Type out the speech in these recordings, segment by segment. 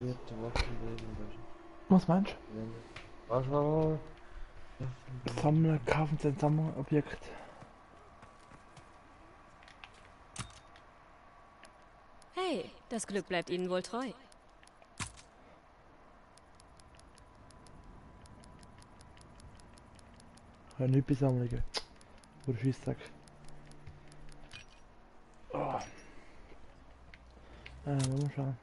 Was meinst Was war? du? Sammeln, kaufen Sie ein Sammelobjekt. Hey, das Glück bleibt Ihnen wohl treu. Ich habe nichts bei Sammlungen. Oder Scheissdreck. Oh. Mal schauen.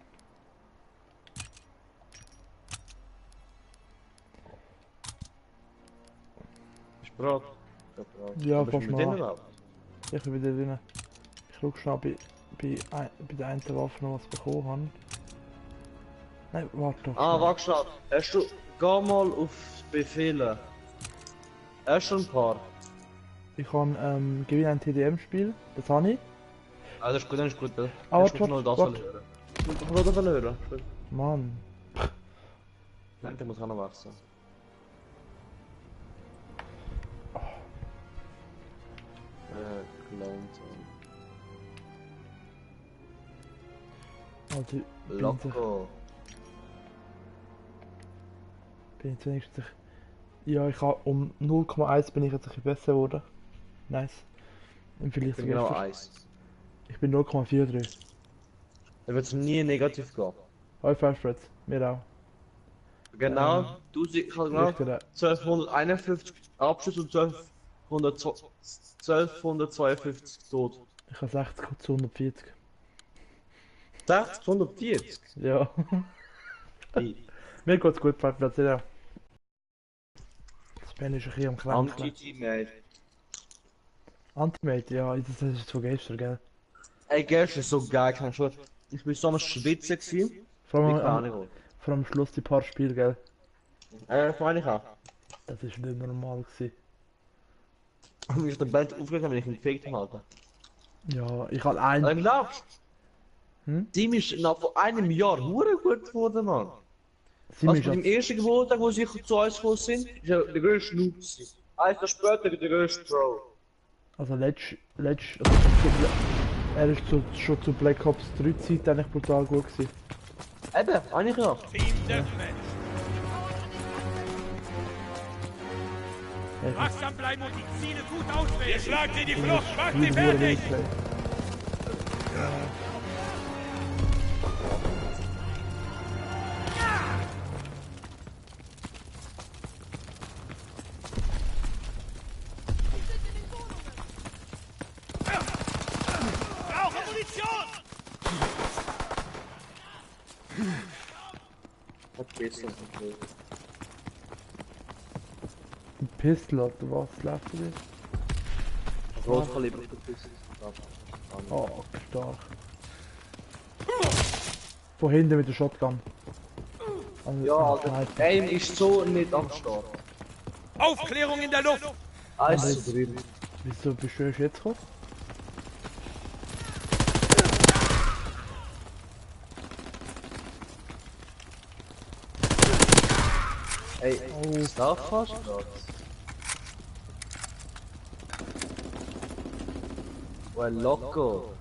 Ist bereit? Ja, Aber fast mit denen mal. überhaupt? Ich bin wieder drin. Ich schaue schnell bei der einen Waffe noch was bekommen habe. Nein, warte doch. Ah, schnell. warte schnell. Hast du... Geh mal auf Befehle. Hast du ein paar? Ich kann gewinne ein TDM-Spiel. Das habe ich. Ah, das ist gut, das ist gut. Ah, Hast warte, du noch das warte. verlieren? Ich will das verlieren. Mann. Nein, der muss auch noch wachsen. Clones. Also, Loco. bin ich wenigstens... Ja, ich habe um 0,1 bin ich jetzt ein bisschen besser geworden. Nice. Im Vergleich Ich zu bin genau gestern. 1. Ich bin 0,43. Da wird es nie negativ gehen. Hi Fastfred, mir auch. Genau, du siehst genau Richter, 1251 Abschüsse und 1252 tot. ich habe 60 zu 140. 60, 140? Ja. Hey. Mir geht's gut, Fastfred, ja. Das Ben ist ein bisschen am Kränkeln. Anti-Teammate. Antimate, ja, das ist von gestern, gell? Ey, gestern ist so geil, kein Schutz. Ich bin so am Schwitzen gewesen. Vor Wie allem keine Ahnung. vor allem am Schluss die paar Spiele, gell? Das meine ich auch. Das ist nicht normal gewesen. Und mich ist der Band aufgeregt, wenn ich ihn gefegt habe, Alter. Ja, ich habe ein... Dann glaubst Hm? Team ist nach vor einem Jahr hure gut geworden, Mann. Sie Also ist bei dem ersten Geburtstag, wo sie zu uns gekommen sind, ist er der größte Noob gewesen. Ein Jahr später der größte Pro. also er ist schon zu Black Ops 3 Zeit eigentlich brutal gut gewesen. Eben, eigentlich ja. Team Deathmatch. Ja, Wachsam bleiben und die Ziele gut auswählen. Ihr schlagt in die Flucht, macht ich sie fertig. Brauche Munition. Besser, okay. Ein Pistol oder was läuft für dich? Großkaliber. Oh, stark. Von hinten mit der Shotgun. Also, Ja, ah, Alter. Sniper. Aim ist so nicht am Start. Aufklärung in der Luft. Eins zu drin. Wieso bist du erst jetzt gekommen? Ey, das fast das. Well, loco.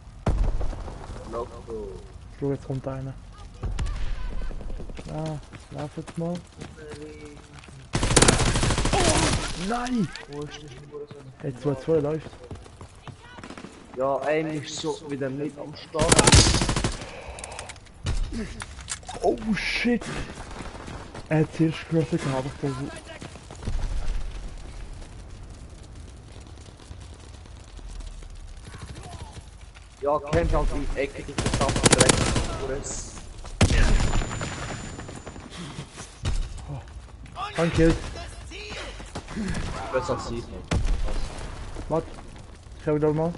Loco. Schau, jetzt kommt einer. Ah, lauf jetzt mal. Nein! Hey, 2-2 läuft. Ja, Aim ist so wieder nicht am Start. Oh shit! Er hat zuerst geschossen gehabt, ich glaube. Ja, kennt halt die Ecke, die verdammte Dreck. Unkillt. Besser als sie. Warte. Ich habe wieder mal.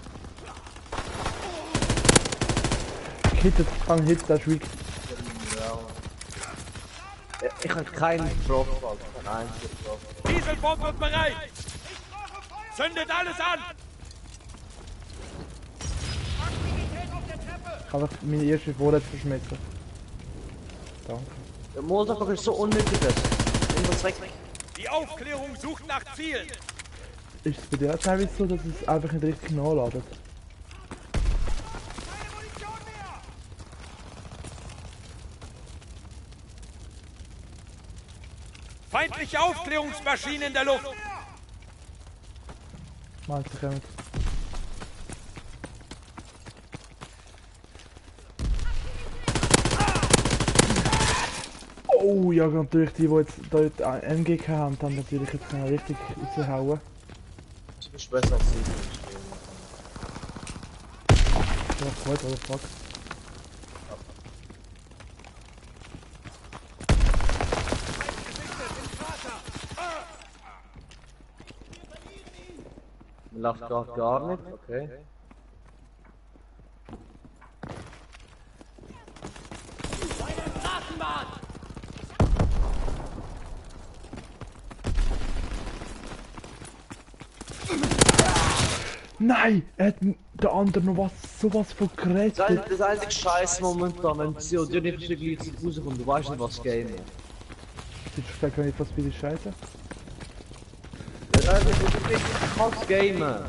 Hittet, Hit, der ist weak. Ich habe keinen Drop, Alter. Keinen einzigen Drop. Dieselbombe bereit. Zündet alles an. Ich habe meine erste Vorräte verschmissen. Danke. Der Motor ist so unnötig. Nimm das weg. Die Aufklärung sucht nach Zielen. Ist es bei dir auch teilweise so, dass es einfach nicht richtig nachladet? Feindliche Aufklärungsmaschine in der Luft. Meinst du, kommen? Oh ja, natürlich die jetzt dort MGK haben, dann natürlich jetzt können richtig raushauen. Du bist besser als sie. Ja, gut, oder fuck. Lacht gerade gar nicht, okay. Nein! Er hat der andere noch sowas von gerettet. Das einzige Scheiß momentan, wenn sie und nicht gleichzeitig rauskommen, du weißt nicht, was Game ist. Du speckst nicht, was bei dir scheiße? Das einzige ist nicht, du kannst gamen.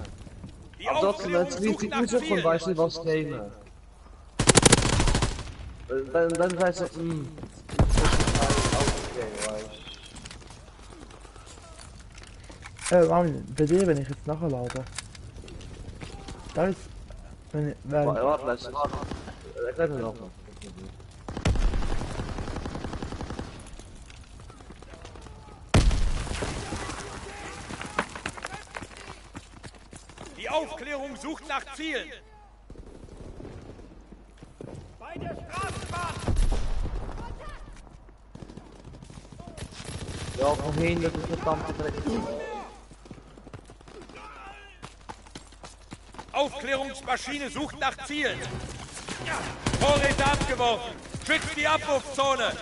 Die Aber trotzdem, wenn sie Aufklärung sucht gleichzeitig nach rauskommen, Zielen. weißt du nicht, was Game ist. Dann weißt du, das ist ein Game, weißt du. Marvin, bei dir, wenn ich jetzt nachlade. Da ist. Wenn ich. Warte, warte. Erklär mir noch. Die Aufklärung sucht nach Zielen. Bei der Straßenbahn. Ja, von hinten, das ist verdammt dreckig. Aufklärungsmaschine sucht nach Zielen. Vorräte abgeworfen. Schützt die Abwurfzone.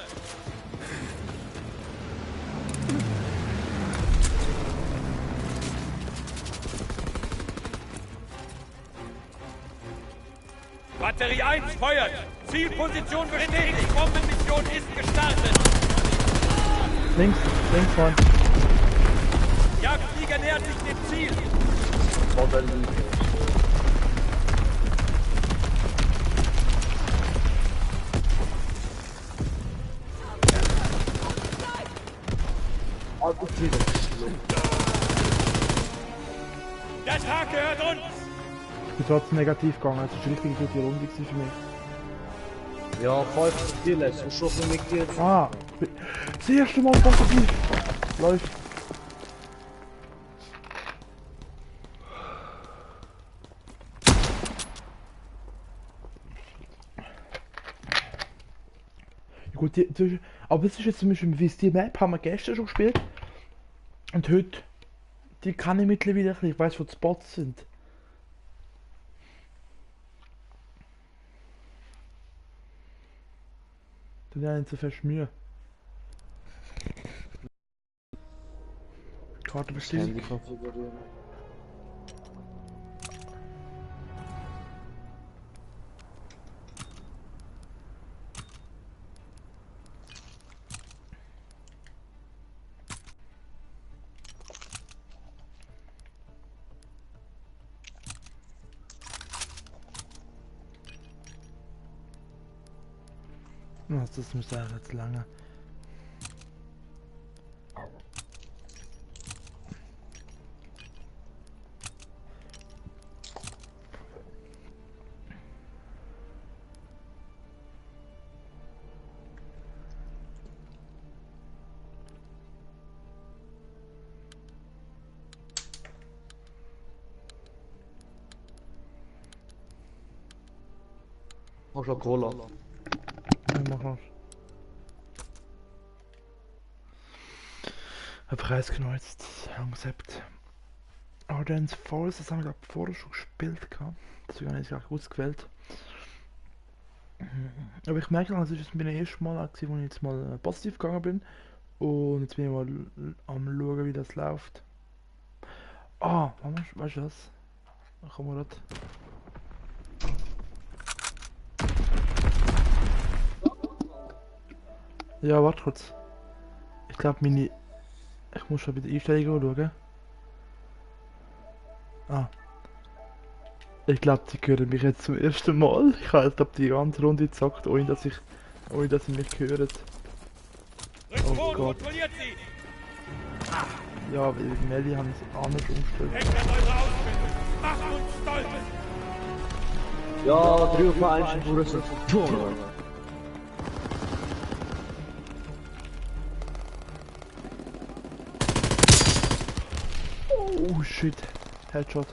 Batterie 1 feuert. Zielposition bestätigt. Bombenmission ist gestartet. Links, Mann. Jagdflieger nähert sich dem Ziel. Der Tag gehört uns. Ich bin trotzdem negativ gegangen, es war eine richtig gute Runde für mich. Ja, 5 Kills, du schon mit dir. Ah! Das erste Mal positiv! Läuft! Ja, gut, aber das ist jetzt zum Beispiel, wie die Map haben wir gestern schon gespielt. Und heute, die kann ich mittlerweile ein bisschen, ich weiss, wo die Spots sind. Dann haben nicht so fest Mühe. Karte bestätigt. Handy konfigurieren. Das müsste ja jetzt lange. Mach schon Cola. Ja, mach noch. Ein preisgenutzt Konzept. Ardent Force, das haben wir glaube ich vorher schon gespielt gehabt. Deswegen habe ich es gar nicht ausgewählt. Aber ich merke, das ist jetzt mein erstes Mal, als ich jetzt mal positiv gegangen bin. Und jetzt bin ich mal am schauen, wie das läuft. Ah, weißt du was? Da kommen wir grad. Ja, warte kurz. Ich glaube meine... Ich muss schon bei den Einstellungen schauen. Ah. Ich glaube, die hören mich jetzt zum ersten Mal. Ich habe jetzt glaub, die ganze Runde gezockt, ohne dass sie mich hören. Rückfront Gott. kontrolliert sie. Ja, wegen Melli haben es anders umgestellt. Denkt an eure Ausbildung. Macht uns stolz. Ja, 3 auf 1 Bruder sind Turm. Oh shit. Headshot.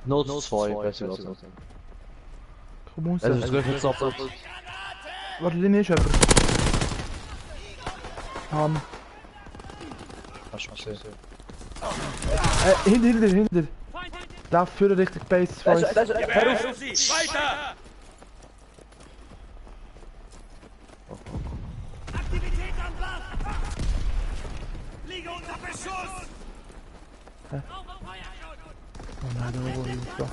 Not 2, besser was. Komm raus. Also, es wird jetzt auf. Warte, den ist jemand. Hinter. Lauf für Richtung Base. Beherrschen Sie. Weiter. Aktivität am Blatt. Liege unter Beschuss. Oh nein, da war ich da.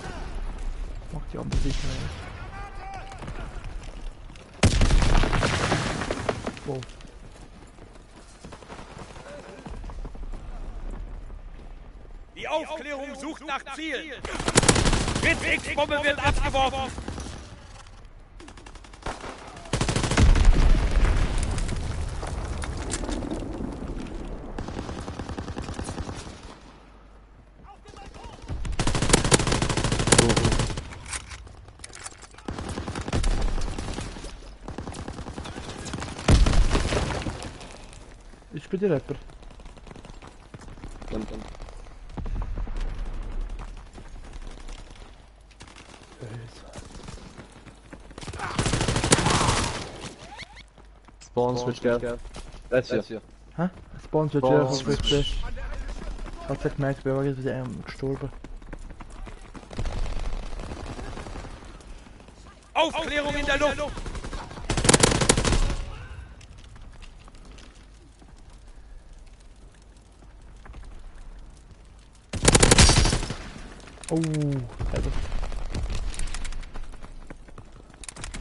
Mach die andere Sicht mehr. Wow. Die Aufklärung sucht nach Zielen. Ritz-X-Bombe wird abgeworfen. Ich bin der Rapper. Spawn switch gell? That's hier. Hä? Spawn wird wieder auf Richtung. Ich hab's ja gemerkt, ich bin aber wieder gestorben. Aufklärung in der Luft. Oh, Alter.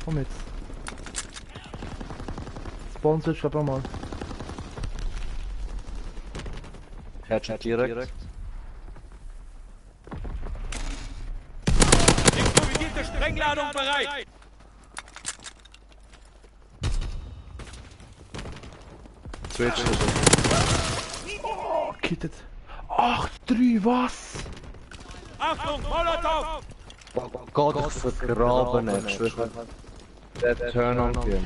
Komm jetzt. Spawn switch, glaub mal. Headshot direkt. Improvisierte Sprengladung bereit. Switch. Oh, kittet. 8-3, was? Achtung, Molotow. Oh Gott, vergraben, ich schwöre. Der Turn on Game.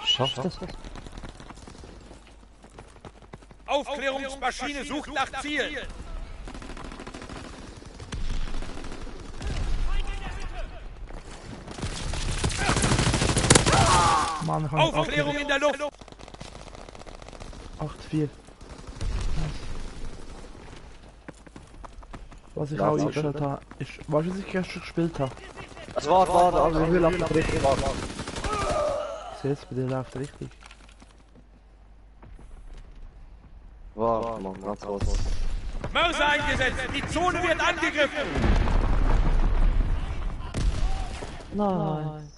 Schafft das? Aufklärungsmaschine sucht nach Zielen. Mann, ich hab Aufklärung in der Luft. 8-4. Was ich auch eingestellt habe, ist... Weißt du, was ich gestern gespielt habe? Also warte, also wir lassen das richtig warten. Ich sehe es, bei dir läuft richtig. Warte, Mann, ganz kurz. Mörser eingesetzt. Die Zone wird angegriffen. Nein.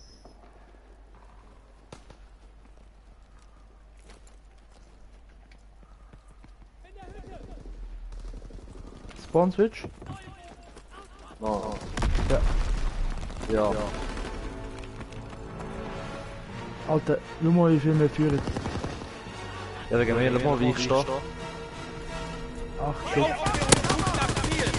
Spawn switch? No. Ja. Ja. Alter, nur mal wie viel mehr führen. Ja, da gehen wir hier mal, wie ich stehe. 8, Die 6. Aufklärung sucht nach Zielen.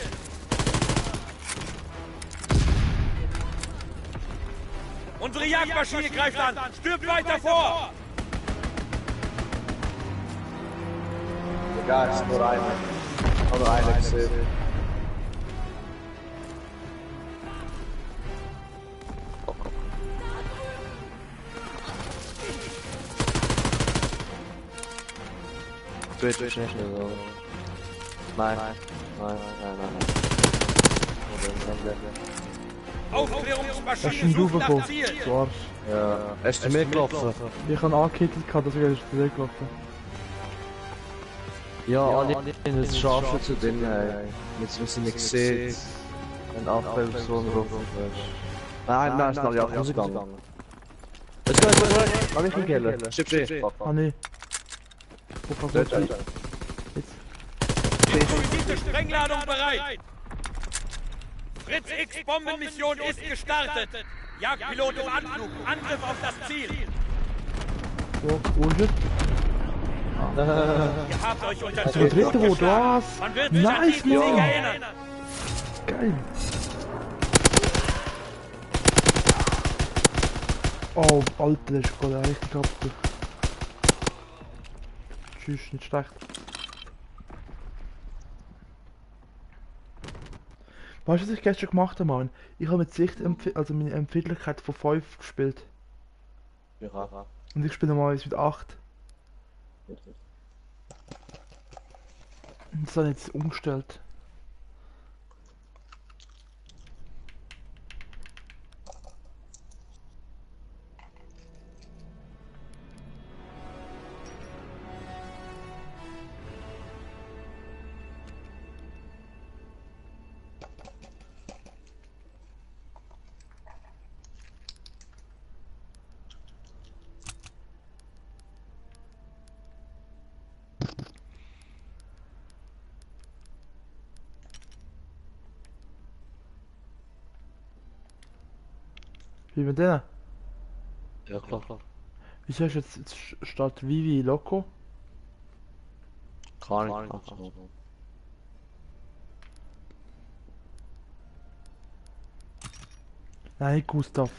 Unsere Jagdmaschine greift an. Stürmt weiter vor. Egal, es ist nur einer. Nur einer gesehen. Switch nicht so. Nein. Nein. Aufklärungsmaschine Das ist ein sucht Double nach Bow. Zielen. Du Arsch. Ja. Hast du mitgelaufen? Ich habe angekittet, deswegen ist der gelaufen. Ja, alle in das Scharfschütze drin, ey. Jetzt müssen wir nicht gesehen. Und auch bei so einem Ruf. Nein, da ist noch ja rausgegangen. Let's go. Kann ich ihn killen? Chip. Ah ne. Wo kann Switch. ich Improvisierte Sprengladung bereit. Fritz X Bombenmission ist gestartet. Jagdpilot im Anflug. Angriff auf das Ziel. So, wo ist es? Ihr habt euch unter Der dritte Rot, was? Man wird sich an Nice, diesen Sieg Mann! erinnern. Geil! Oh, Alter, das ist gerade richtig abgegangen. Tschüss, nicht schlecht. Weißt du, was ich gestern gemacht habe, Mann? Ich habe mit Sicht, also meine Empfindlichkeit von 5 gespielt. Ja. Und ich spiele normalerweise mit 8. Und das habe ich jetzt umgestellt. Wie mit denen? Ja, klar. Wieso ist jetzt statt Vivi Loco? Keine Ahnung. Nein, nicht Gustav.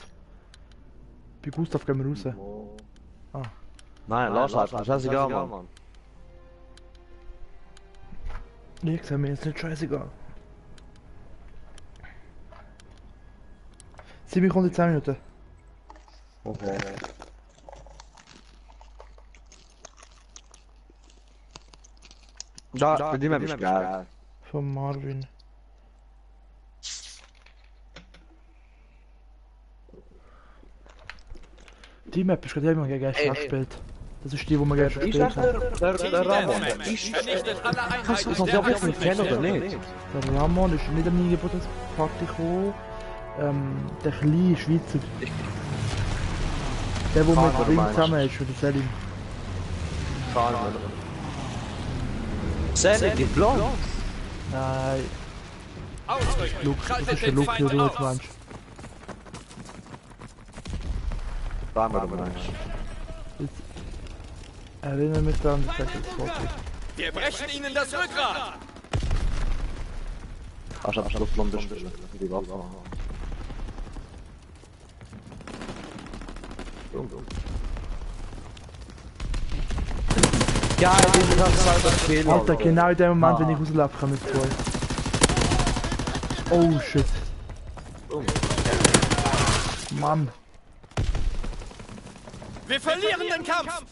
Bei Gustav gehen wir raus. Ah. Nein, lass halt, scheißegal, Mann. Ich sehe mir jetzt nicht scheißegal. Sieben kommt in 10 Minuten. Okay. Da, für die Map ist geil. Von Marvin. Die Map ist gerade immer gegen gestern gespielt. Das ist die, wo wir gestern gespielt haben. Der Ramon. Vernichtet alle Kannst du Einheiten das der noch wirklich kennen oder nicht? Der Ramon ist nicht an meine Geburtstagsparty gekommen. Der kleine Schweizer. Der, wo mit ihm zusammen ist, oder Selim. Selim, die Blond? Nein, Ausrücken. Luke, das Schaltet ist der den Luke, den Feind du jetzt aus. meinst. Jetzt erinnere mich daran, dass ich jetzt fort ist. Wir brechen ihnen das Rückgrat. Ach, ich hab Blond gespielt. Die war Geil, diese ganze Spiel. Alter, genau in dem Moment, wenn ich rauslaufe, kann ich zwei. Oh shit. Mann. Wir verlieren den Kampf.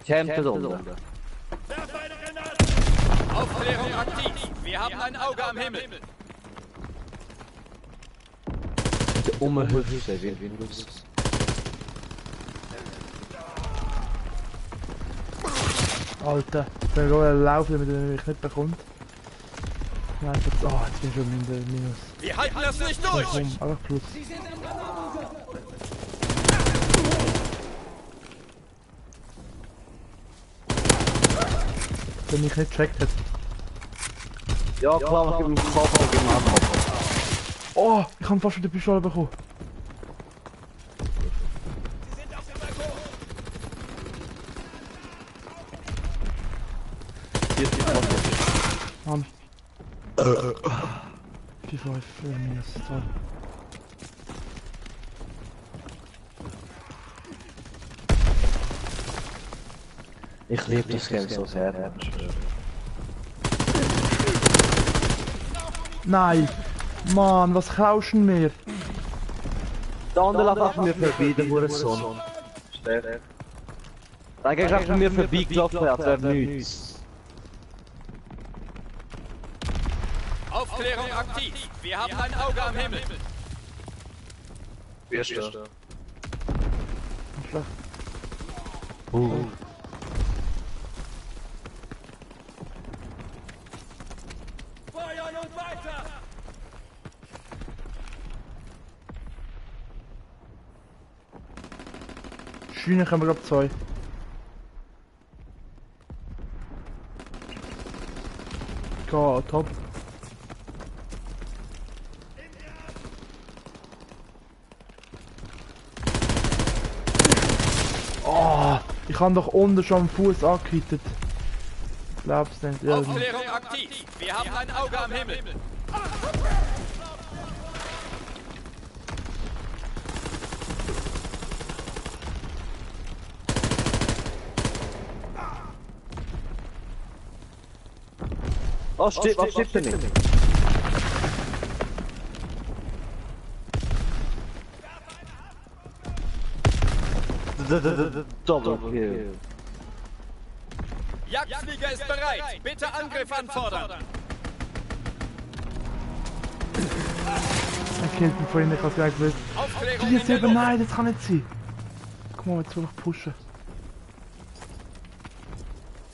Kämpfe unten. Werft eine Granate. Aufklärung aktiv. Wir haben ein Auge am Himmel. Umhüfte, wie du das. Alter, ich bin gerade laufen, damit er mich nicht bekommt. Nein, jetzt, oh, jetzt bin ich schon in der Minus. Wir halten das nicht durch. Warum? Einfach plus. Wenn mich nicht gecheckt hat. Ja, klar, was gibt im Kopf und im Arm. Oh, ich habe fast schon die Pistole bekommen. Hier ist die Kopf. Mann. 4-5 minus 2. Ich liebe das Game so sehr. Nein! Mann, was klaust du mir? Der andere läuft auf mir vorbei, der Hurensohn. Der geht auf mir vorbei gelaufen, als wäre nichts. Aufklärung aktiv. Wir haben ein Auge am Himmel. Erster. Schlecht. Feuern und weiter. Schiene haben wir glaube 2. Ja, top. Oh, ich habe doch unten schon am Fuß angehittet. Glaub's nicht. Ja, Aufklärung aktiv. Wir haben ein Auge am Himmel. Oh, steht da nicht? Double kill. Jagdflieger ist bereit. Bitte Angriff anfordern. er killt mich vorhin, ich hab's gar nicht gewusst. Aufklärung Die in der 7, Luft. nein, das kann nicht sein. Guck mal, jetzt will ich pushen.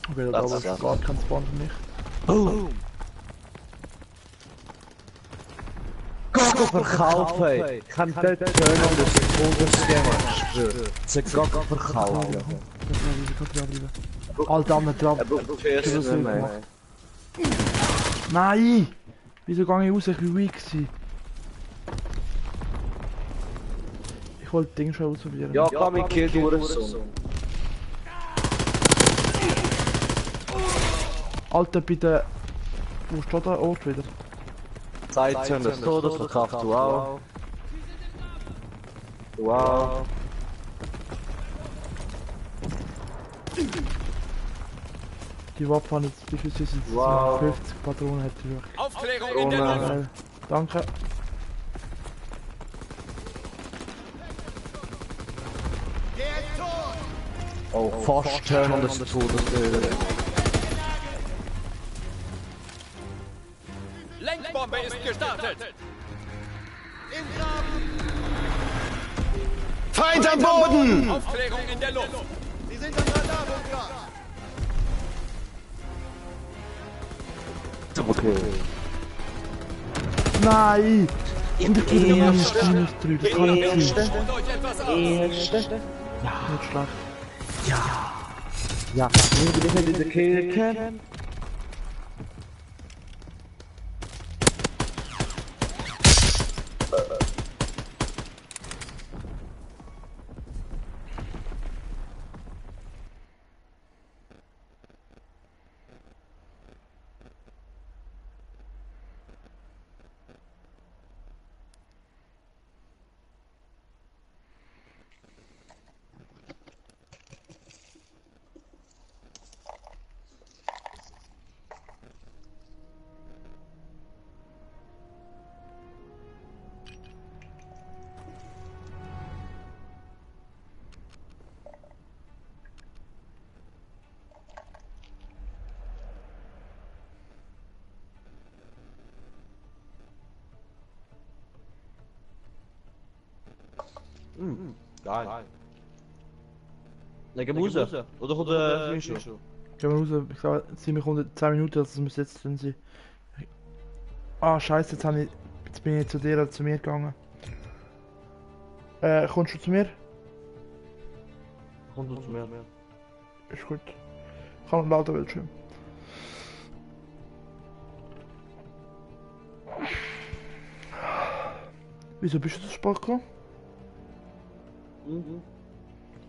Okay, Das das ist ist gar kein Spawn für mich. Boom! Goggo verkaufen! Ich kann dort hören, dass ich Todesgänger Sie Goggo verkaufen. Alter, andere Trab. Mehr. Nein! Wieso gehe ich raus? Ich bin weak gewesen. Ich wollte Ding schon ausprobieren. Ja, kann mich killen durch so. Alter, bitte. Wo steht der Ort wieder? Zeitzone des Todes verkauft du auch. Du auch. Die Waffe hat jetzt, wie viel ist es? Wow. 50 Patronen hätte ich wirklich. Aufklärung in der Luft. Geil. Danke. Oh, fast Turn des Todes. Lenkbombe ist gestartet. Feind am Boden! Aufklärung in der Luft. Sie sind am Radarbunker! Okay. Nein! Und ich bin minus 3, das kann nicht sein. Ruht euch etwas aus. Nicht schlecht. Ja, wir sind in der Kirche. Geil. Legen wir raus. Oder kommt der Mischo? Gehen wir raus, ich glaube, ziemlich unter 10 Minuten, dass wir jetzt drin sind. Ah, scheiße, jetzt bin ich zu dir oder zu mir gegangen. Kommst du zu mir? Kommt uns mehr. Ist gut. Ich kann einen lauten Bildschirm. Wieso bist du so spät gekommen?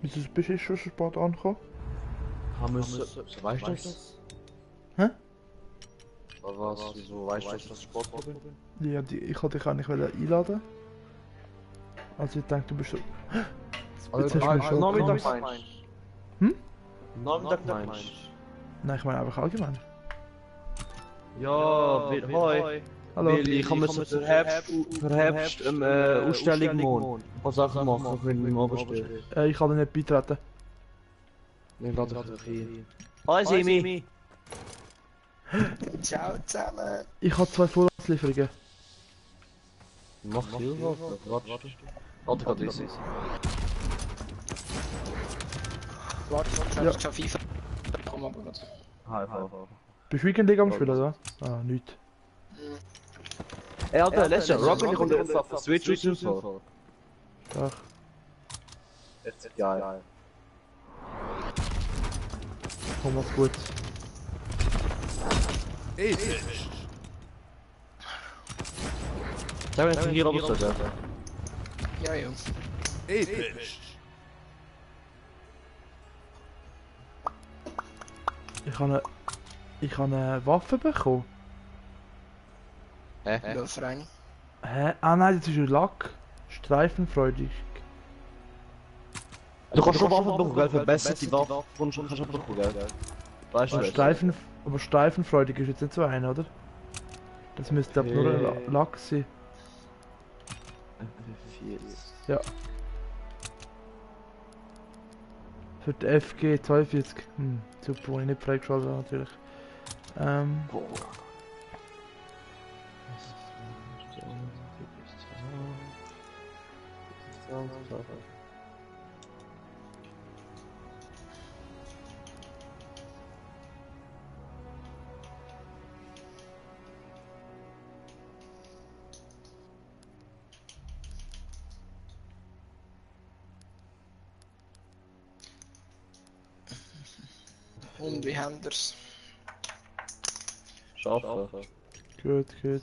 Wieso bist du schon so spät angekommen? Haben wir so, weißt du das? Hä? Was? Wieso weißt du, dass ich Sport bin? Ja, ich wollte dich eigentlich einladen. Also ich denke, du bist so... Jetzt hast du mich schon Nachmittag gekommen. meinst Hm? Nachmittag meinst Nein, ich meine einfach allgemein. Ja, hoi. Hallo. Weil ich habe so für Herbst Ausstellung machen. Ein paar Sachen machen, wenn ich mal bestelle. Ich kann dir nicht beitreten. Dann lade ich dich ein. Hi Simi! Ciao zusammen! Ich habe 2 Vorratslieferungen. Mach viel was. Warte gerade das ist. Warte, ich schon FIFA. Komm mal gut. Hi. Bist du Weekend League am Spielen, oder? Ah, nichts. Ey Alter, letztes Jahr Rocket kommt jetzt auf der Switch raus und so. Ach, Echt geil. komm, was gut. Episch. Sag mir, jetzt hier oben so, ja. Ja, ja. Episch. Ich habe eine Waffe bekommen. Lauf rein. Hä? Ah nein, das ist ein Lack. Streifenfreudig. Du kannst schon Waffen bekommen, gell? Verbesserte Waffen kannst du schon bekommen, gell? Weißt Aber, du, aber streifenfreudig ist jetzt nicht so ein, oder? Das müsste aber nur ein Lack sein. Ja. Für die FG 42. Super, wo ich nicht freigeschaltet habe natürlich. Und wie haben wir's? Schaffen. Gut, gut.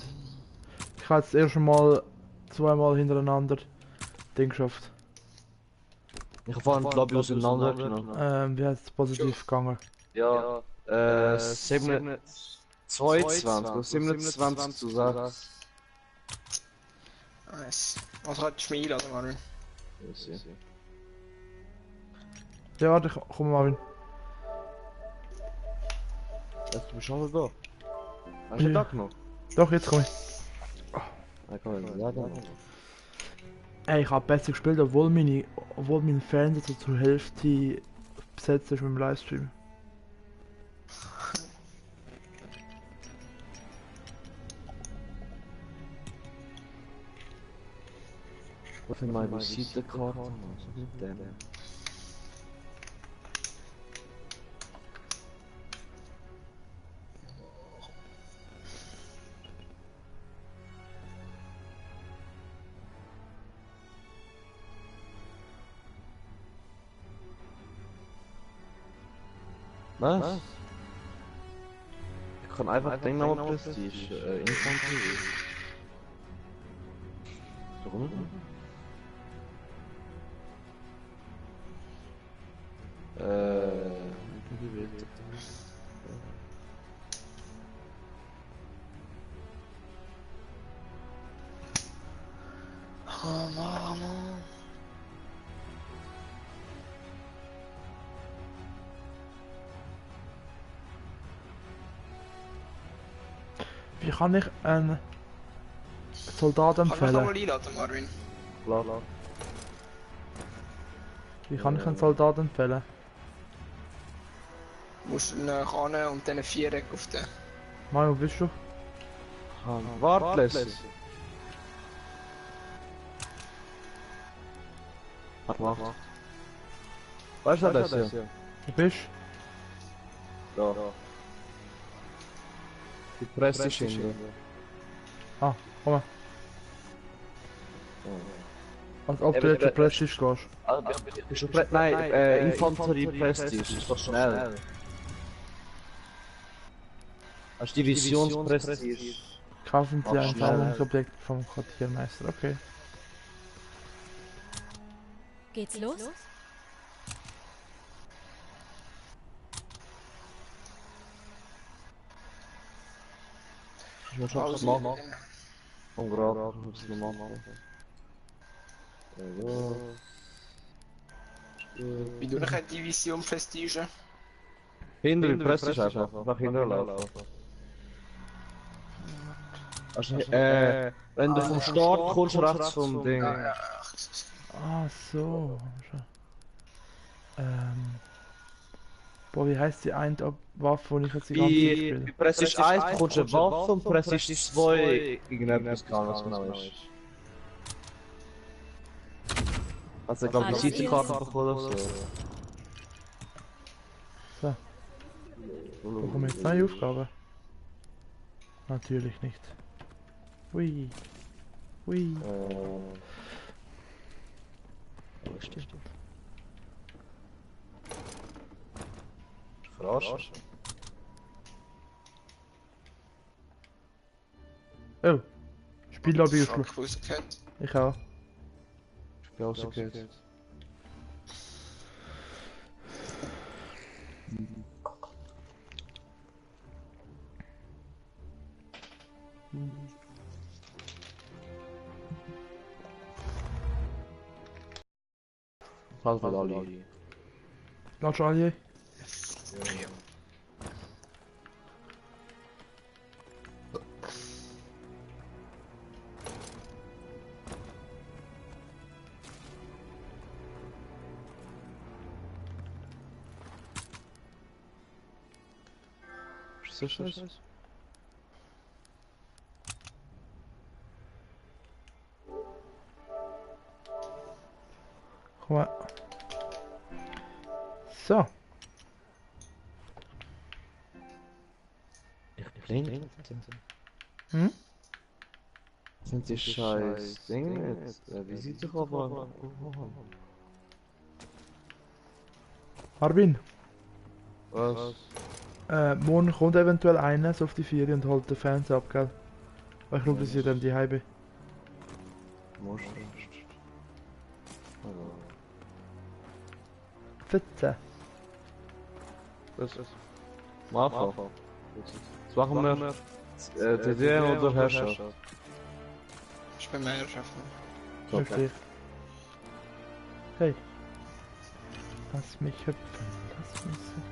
Ich habe jetzt erst mal zweimal hintereinander Ding geschafft. Ich habe vorhin die Lobby auseinandergenommen. Wie heißt es positiv gegangen? Ja, 27 zu 6. Nice. Also kannst du mich einladen, Marvin. Ja, warte, komm Marvin. Du bist schon da. Hast du den Tag noch? Doch, jetzt komm ich. Ja, komm, ja, dann. Ey, ich habe besser gespielt, obwohl mein Fernseher so zur Hälfte besetzt ist mit dem Livestream. Was für meine Visitenkarte? Was ist denn? Was? Ich kann einfach den Namen Prestige, Infanterie. Warum? Oh Mann. Wie kann ich einen Soldat Kannst du mich empfehlen? nochmal einladen, Marvin? Klar. Wie kann ich einen Soldat empfehlen? Du musst ihn ran und dann Viereck auf den. Mann, wo bist du? Wartlässig. Warte. Weißt du das hier? Wo bist Da. Die Prestige. Ah, komm mal. Als ob du jetzt zur Prestige gehst. Nein, Infanterie Prestige, ist doch schnell. Als Divisionsprestige. Kaufen Sie ein schnell. Sammlungsobjekt vom Quartiermeister, okay. Geht's los? Ich muss schon was machen. Und gerade, ich muss es noch machen. Wie du eine Division Prestige? Hinter die Prestige einfach, nach hinten laufen. Also, wenn du vom Start kommst, rechts vom Ding. Ja. Ah, so. Boah, wie heißt die eine Waffe, die ich jetzt die ganze Zeit Bei spiele? Prestige 1 bekommst du eine Waffe und Prestige 2 irgendetwas kann, was genau ist. Also, ich glaube, die Visitenkarte bekommen oder so. So. Bekomme ich jetzt neue Aufgabe? Natürlich nicht. Hui. Hui. Stimmt. Verarscht. Oh. bin Lobby Fuck, geschlafen. rausgehört. Ich auch. Ich bin rausgehört. Was war da? Lass alle. Ist das? Komm mal. So. Ich blinde. Hm? Sind die scheiß Dinge jetzt? Wie sieht doch aber... Arvin, Was? morgen kommt eventuell einer so auf die Ferien und holt den Fans ab, gell? Weil ich schaue, dass ich dann die Heibe. Musst du. Also... Bitte. Das ist... Mach. Jetzt machen wir... TD oder Herrscher? Ich bin Meisterschaft. Wirklich. Hey. Lass mich hüpfen, lass mich sitzen.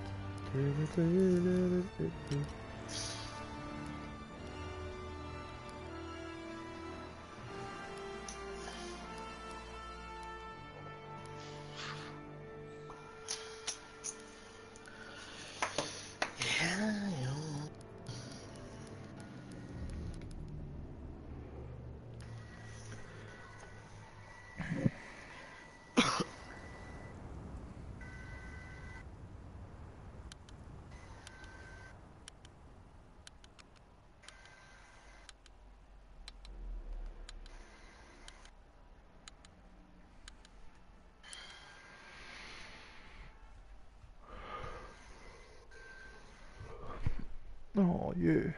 Oh je.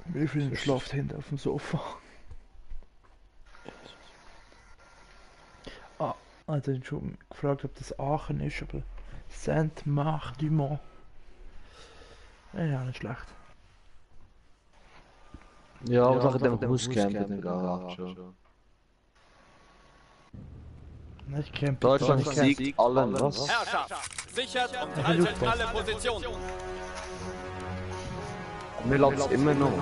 Wie viel schlaft hinten auf dem Sofa? Ah, also ich habe schon gefragt, ob das Aachen ist, aber Saint-Marc-du-Mont. Ja, nicht schlecht. Ja, aber doch in dem Hauscamp in der Garage. Ich camp Deutschland siegt allen, was? Herrschaft, sichert und haltet alle Positionen. Mir läuft's immer noch.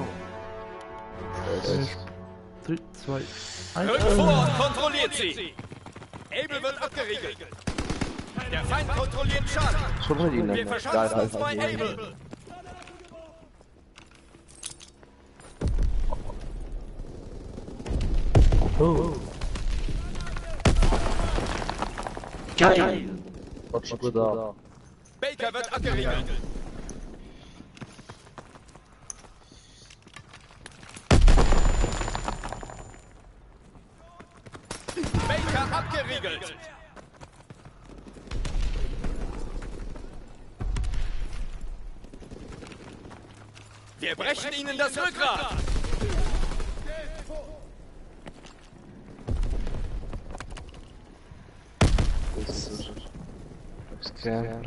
3, 2, 1. Rückt vor und kontrolliert sie. Able wird abgeriegelt. Der Feind kontrolliert Charlie. Schon mal ihn. Wir verschanzen uns bei Able. Oh. Geil! Was schon gut da? Baker wird abgeriegelt. Baker abgeriegelt. Wir brechen ihnen das Rückgrat. Das Camp,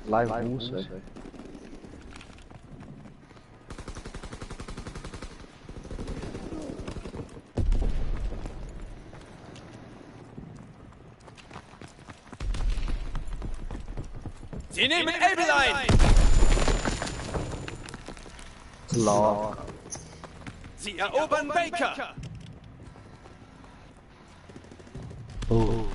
Live Moose, ey. Sie nehmen Able ein. Klar. Sie erobern Baker. Oh.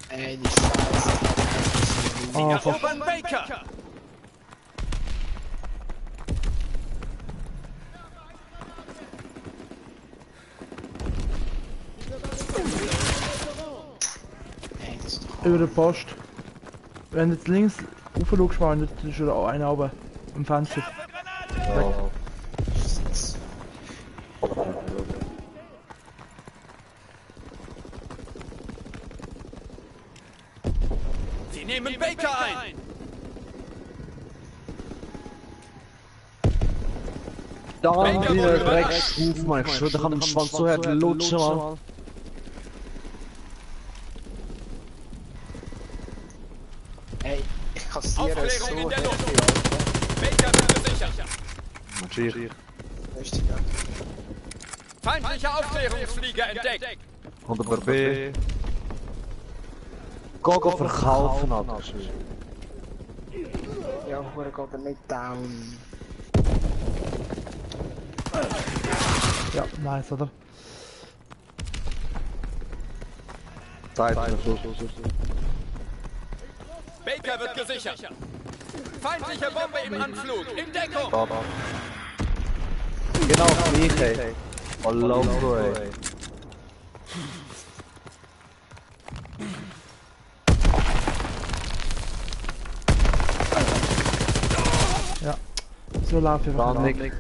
Ey, die Scheiße. Sie erobern Baker. Ey, das ist doch... Über der Post. Wenn du jetzt links rauf schaust, ist schon auch einer oben am Fenster. weg. Sie nehmen Baker ein! Da haben die Drecksruf, Mann. Ich schwöre, ich hab den Schwanz so hart lutschen, Mann. Ey, ich kassiere Aufklärung so in der Luft. heftig, Baker wird gesichert. Marschier. Alter. Richtig, ja. Feindlicher Aufklärungsflieger entdeckt. Kommt er B. Gogo verkaufen, Alter. Ja, hoor gaat er niet down. Ja, nice, oder? Zeit, Baker wird gesichert. Feindliche Bombe im Anflug. In Deckung. Genau, mich, ey. Oh, Loco, ey. Ja. So lauf ich einfach Dann ab. nicht.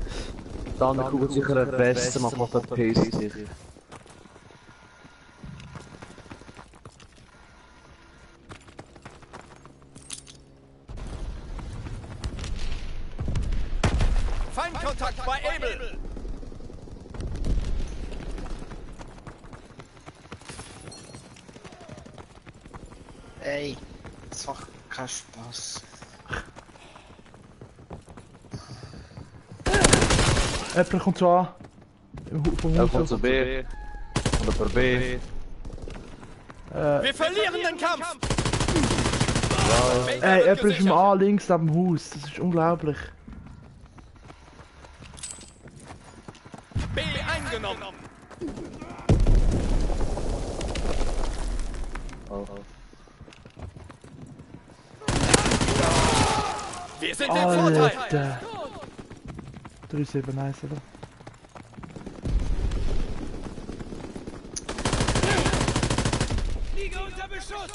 Dann guckt sicher der Beste, man macht das Pace. Feindkontakt bei Able. Ey, das macht keinen Spaß. Jemand kommt so an. Vom Er Haus kommt aus. zu B. Oder per B. Wir verlieren den Kampf. Baker Ey, wird jemand ist im gesichert. A links neben dem Haus. Das ist unglaublich. B eingenommen. Wir sind im Vorteil. Alter. 3-7, nice, oder? Liege unter Beschuss.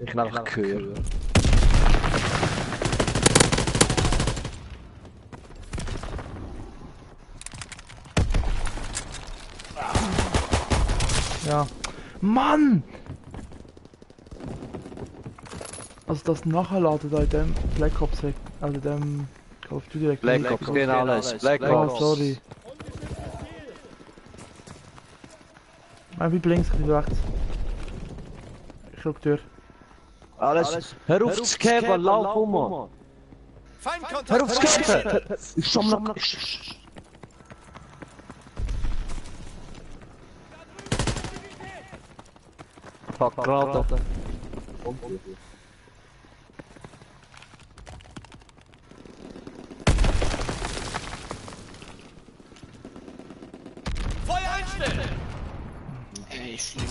Ich nach Kühe. Ja. Mann! Also das Nachladen da in dem Black Ops, also dem Call of Duty Black Ops, gehen alles. Black Ah, Ops. sorry. Wie links, wie rechts. Ich schau die Tür. Alles. Hör auf zu cappen, lauf um. Feindkontakt. Hör auf zu cappen! Ich schau mal. Fuck, gerade. Feuer einstellen. Ey, schlimm.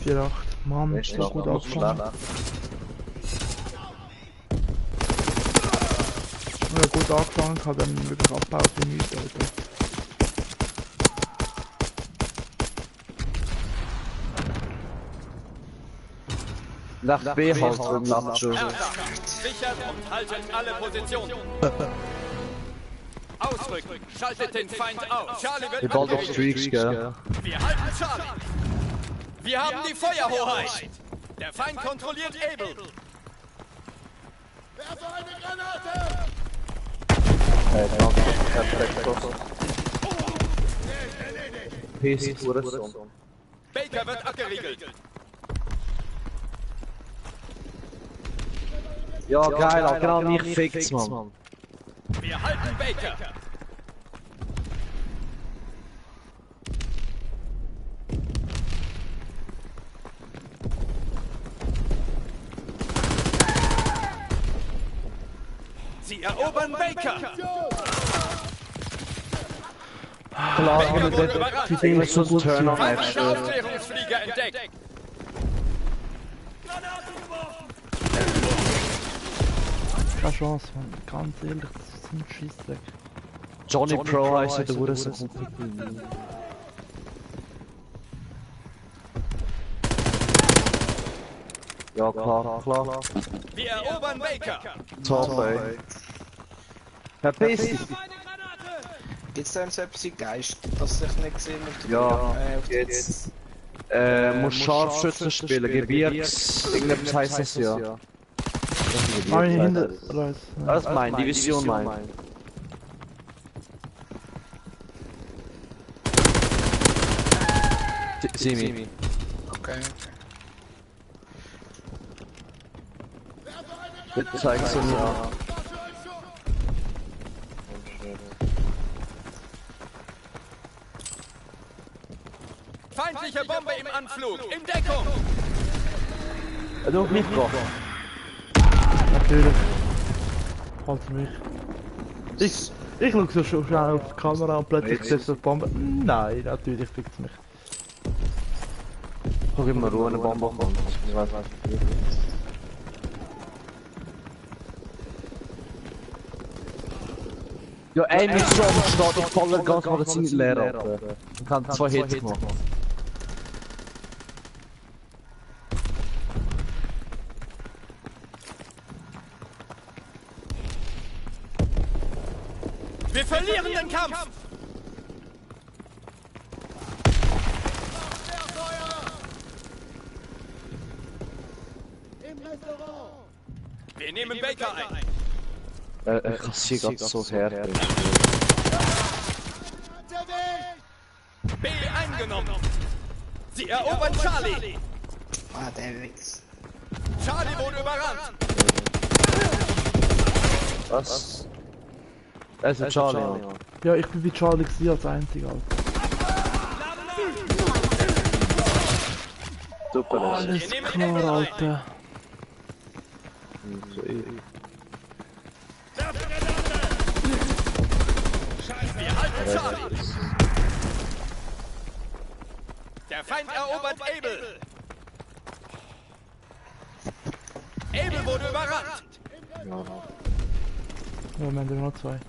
4-8. Mann, Ist so noch gut gut angefangen. abgeschlagen. Ja, gut angefangen, kann dann wirklich abbauen für nichts, Alter. Nach B halt und nach Schule. Sichert und haltet alle Positionen. Ausrücken. Schaltet den Feind aus. Charlie Die wird bald auf angegriffen. Streaks, gell? Wir halten Charlie. Wir haben die Feuerhoheit. Der Feind kontrolliert Able. Piss, Hurensohn. Baker wird abgeriegelt. Ja, geil, Alter, genau mich fickt's, Mann. Wir halten Baker. Sie erobern Baker. Klar, Baker wurde Die überrascht. Dinge ist so gut für Turn-off. Feindlicher Aufklärungsflieger entdeckt. Keine Chance, Mann. Ganz ehrlich, das ist ein Scheissdreck. Johnny Pro heisst der Hurensohn. Ja, klar. Wir erobern Baker. Top, ey. Verpiss dich! Gibt's da so etwas wie Geist, das ich nicht gesehen habe? Ja, jetzt. Muss Scharfschützen spielen, Gebirgs... Irgendetwas heisst das ja. Meine hinter. Reis. Das ist meine Division, mein. Simi. Okay. Bitte zeig sie mir an. Feindliche Bombe im Anflug. In Deckung. Du auf mich gehen. Natürlich. Halt mich. Ich schaue so schon schnell auf die Kamera und plötzlich sehe ich so die Bombe. Nein, natürlich fickt es mich. Guck immer Ruhe, eine Bombe kommt. Ich weiß nicht. Ja, ey, Mission steht in voller Gas, weil das nicht leer hat. Man kann 2 Hits machen. Wir verlieren den Kampf. Wir nehmen Baker ein. Ich kann sie gerade so her. B eingenommen. Sie erobern Charlie. Ah, der Witz. Charlie wurde überrannt. Was? Das ist Charlie. Ja, ich bin wie Charlie gewesen als einziger. Alter. Super, das Alles klar, Alter. Wir halten Charlie. Der Feind erobert Able. Able wurde überrannt. Ja, wir haben noch 2.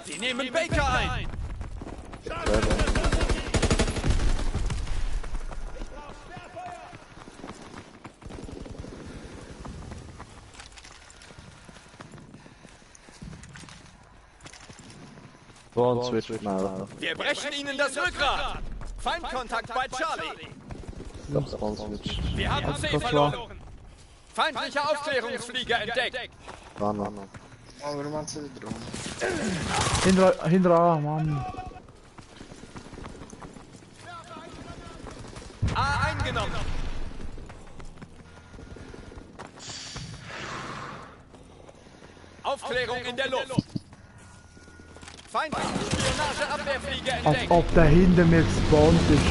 Sie nehmen Baker ein. One switch now. Wir brechen ihnen das Rückgrat. Feindkontakt bei Charlie. Das One switch. Wir haben C das verloren. Feindliche Aufklärungsflieger entdeckt. Wann? Oh, warum hat sie da drum? Hinter A, Mann. A eingenommen. Aufklärung in der Luft. Feindliche Spionageabwehrflieger Als entdeckt. ob der hinter mir gespawnt ist.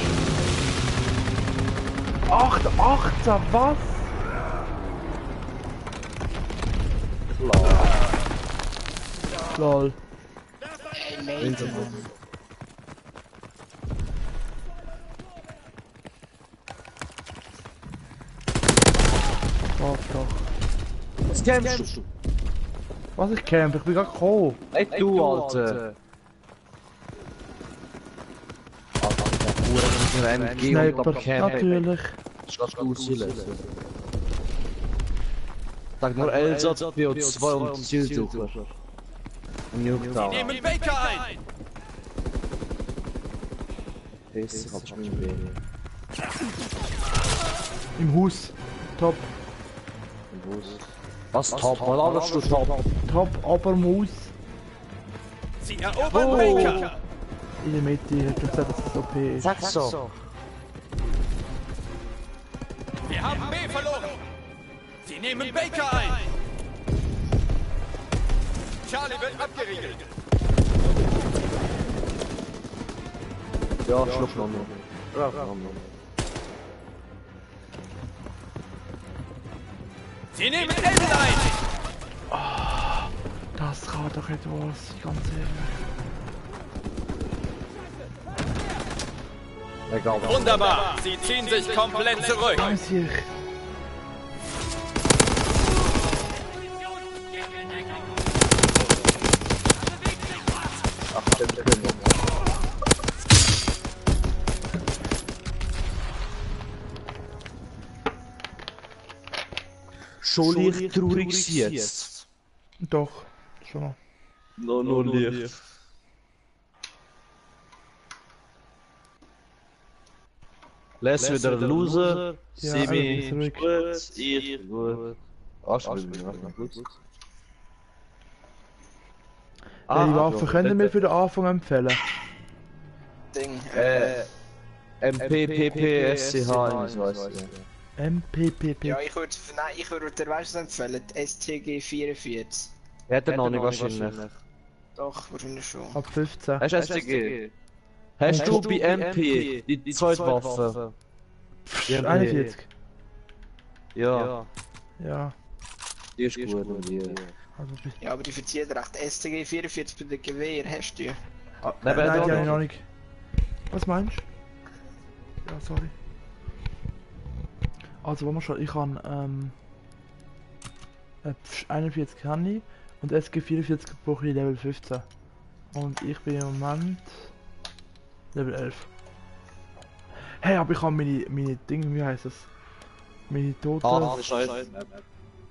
18, was? Lol. Warte doch. Was kämpfst du? Was, ich camp? Ich bin gerade gekommen. Ey, du, Alter! Alter, mit MG und Sniper, Camp. natürlich. Statt auslösen. Sag nur Elsa, BO2 und Zielsucher. Nuketown. Nehmen Baker ein. Das hat schon weh. Im Haus. Top. Was top? Was laberst du top? Top, aber Maus. Sie erobern Baker. In der Mitte, ich hab gesagt, dass das OP ist. Sag so. Wir haben B verloren. Sie nehmen Baker ein. Charlie wird abgeriegelt. Ja, schluck noch mal. Sie nehmen Able ein. Das kann doch etwas, ganz ehrlich. Egal. Wunderbar. Sie ziehen sich komplett zurück. Weiß ich. schon leicht traurig sein jetzt. Doch, schon. Nur leicht. Les wieder ein Loser, Ja, Simi zurück. gut, ich gut. Arschbild, gut. Welche Waffe können wir für den Anfang empfehlen? Ding. MP, SCH, ich weiß nicht. MPPP. Ja, ich würde dir weißt du empfehlen, die STG 44. Hat er noch nicht wahrscheinlich. Doch, wahrscheinlich schon. Ab 15. Hast du STG? Hast du bei MP die zweite Waffe? Die MP? 41. Ja, Ja. die ist gut und die. Also, Ja, aber die verzieht recht. STG 44 bei den Gewehr hast du ja. Nein, nein, aber die habe ich noch nicht. Was meinst du? Ja, sorry. Also, wollen wir schon. Ich habe 41 kann ich und SG 44 brauche ich Level 15. Und ich bin im Moment Level 11. Hey, aber ich habe meine Dinge, wie heißt das? Meine Toten, Scheiße.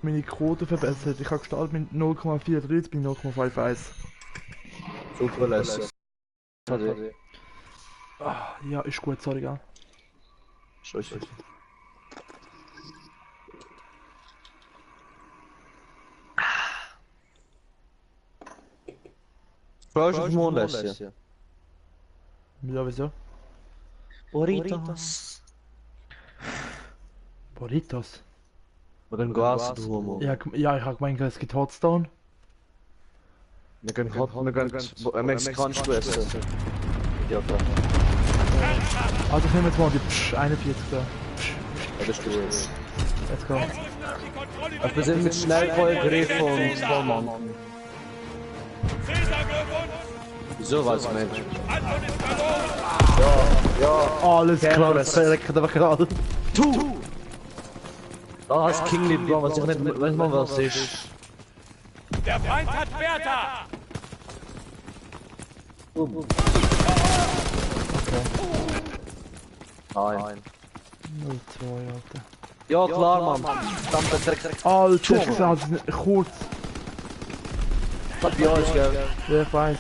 meine Quote verbessert. Ich habe gestartet mit 0,43, jetzt bin ich 0,51. Super lässig. Ah, ja, ist gut, sorry, gell? Scheiße. Brauchst du auf den Mond essen? Ja, wieso? Burritos. Burritos? Wir gehen Gas tun. Ja, ja, ich habe gemeint, es gibt Hotstone. Wir gehen mexikanisch essen. Ja, klar. Also ich nehme jetzt mal die 41 da. Ja, das ist gut. Let's go. Wir sind mit Schnellfeuergerät von Vollmann. Cäsar Glückwunsch! Wieso weiß ich nicht? Anton ist verloren! Alles klar, das verreckt aber gerade. Da ist Kingly Bro, was ich nicht weiß man was ist. Der Feind hat Bertha! Nein. 0,2, Alter. Ja klar, Mann. Dann beträgt Alter, ich sag es nicht kurz. das ja ist gell. Ja, ich weiß.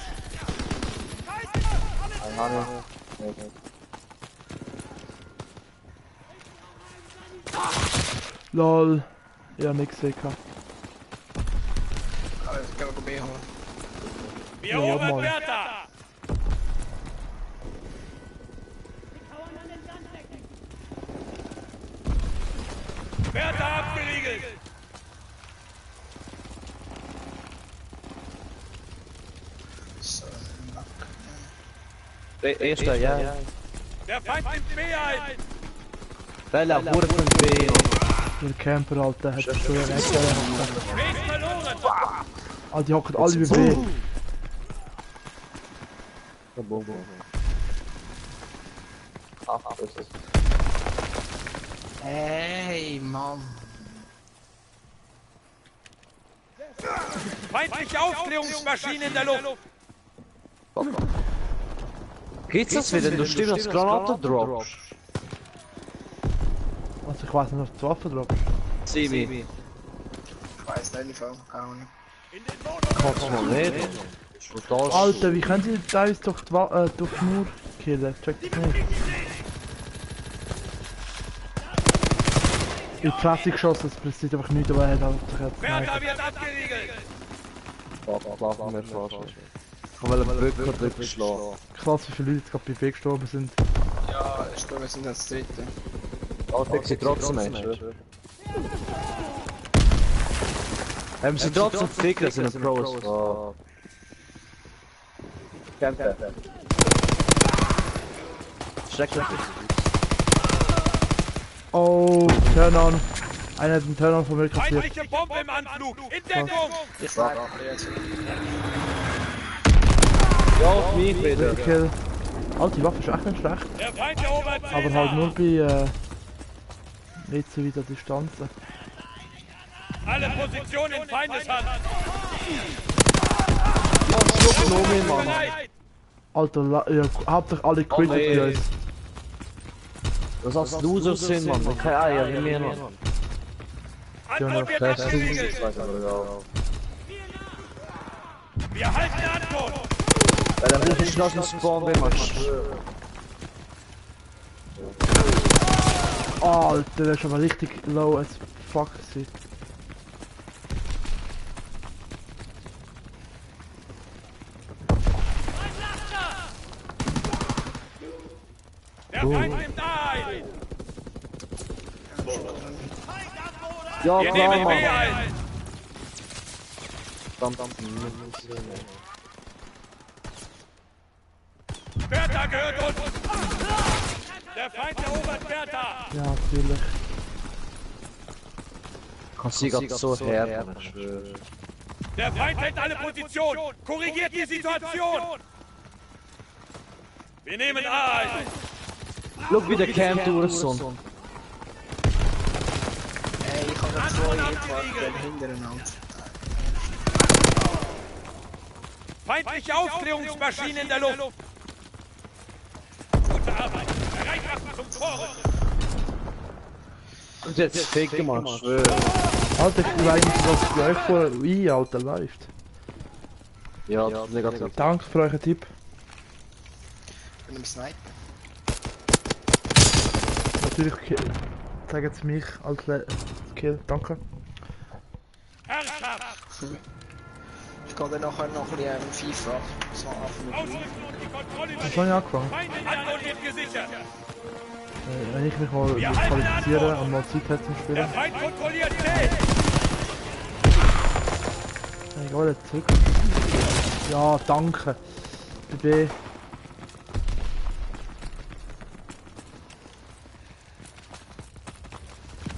Lol. Ja, nix gesehen. Also, ich kann mal B holen. Wir Ja, erobern moin. Bertha! Bertha abgeriegelt! So, Erster, ja. Der Feind nimmt B ein! Bella, wurde von B. Der Camper, Alter, hat schon einen extra hocken. B ist verloren! Ah, die hocken alle wie B. hey, Mann. Feindliche Aufklärungsmaschine in der Luft! Geht's das wieder? Du stehst als Granate droppst. Also ich weiß nicht, ob du Waffe droppst. Simi. Ich weiß nicht, keine Ahnung. In den Modus! Kannst du mal nicht. Total Alter, wie können sie da uns durch die Mauer killen? Check das nicht. In die Fresse geschossen, das passiert einfach nichts, aber er hat halt sich jetzt Bertha wird abgeriegelt! Ich will einen Brücken drüber schlagen. krass, wie viele Leute jetzt gerade bei B gestorben sind. Ja, ich glaube, wir sind als Dritte. Alter, sie trotzdem Menschen. Sie trotzdem Ficker, sind Pros. Oh. Kämpfe. Schrecklich. Oh, Turn on. Einer hat einen Turn on von mir kassiert. Feindliche Bombe im Anflug! In Deckung! Ich sag jetzt. Ja, auf mich wieder. Kill. Alter, die Waffe ist echt nicht schlecht. Der Feind erobert Aber Cäsar! halt nur bei nicht so weiter Distanzen. Alle Positionen in Feindeshand! Bereit! Alter, ja, habt euch alle quittet nee. bei uns. Das als Loser sind, Mann. Keine Eier, wie mir, Mann. Anton wird Das ist abgeriegelt. ja. Wir halten Anton. Weil der richtig schnell aus dem Spawn will, man schwört. Alter, der ist aber richtig low as fuck gewesen. Der Feind nimmt ein. Ja, Wir klar, nehmen B Mann. ein. Bertha gehört uns. Der Feind erobert Bertha. Ja, natürlich. Kann sie grad so her, man schwört. Der Feind hält alle Positionen. Korrigiert die Situation. Wir nehmen A ein. Schau wie der Camp durch so. Ey, ich habe noch 2 Hitwaffen hintereinander. Feindliche Aufklärungsmaschinen in der Luft. Gute Arbeit. Erreicht was zum Tor. Und jetzt ficken, man schwört. Alter, ich will eigentlich das gleich vor Wii, Alter, läuft. Ja, das ist negativ. Danke für euren Tipp. Mit dem Sniper. Natürlich sagen sie mich als Kill. Danke. Herrschaft. Ich gehe dann nachher noch ein bisschen FIFA. So anfangen. Ausrücken und die Kontrolle über Was habe ich angefangen? Feinde Anton wird gesichert. Wenn ich mich mal qualifiziere und mal Zeit hätte zum Der Spielen. Feind kontrolliert C. Ich gehe jetzt zurück. Ja, danke. B.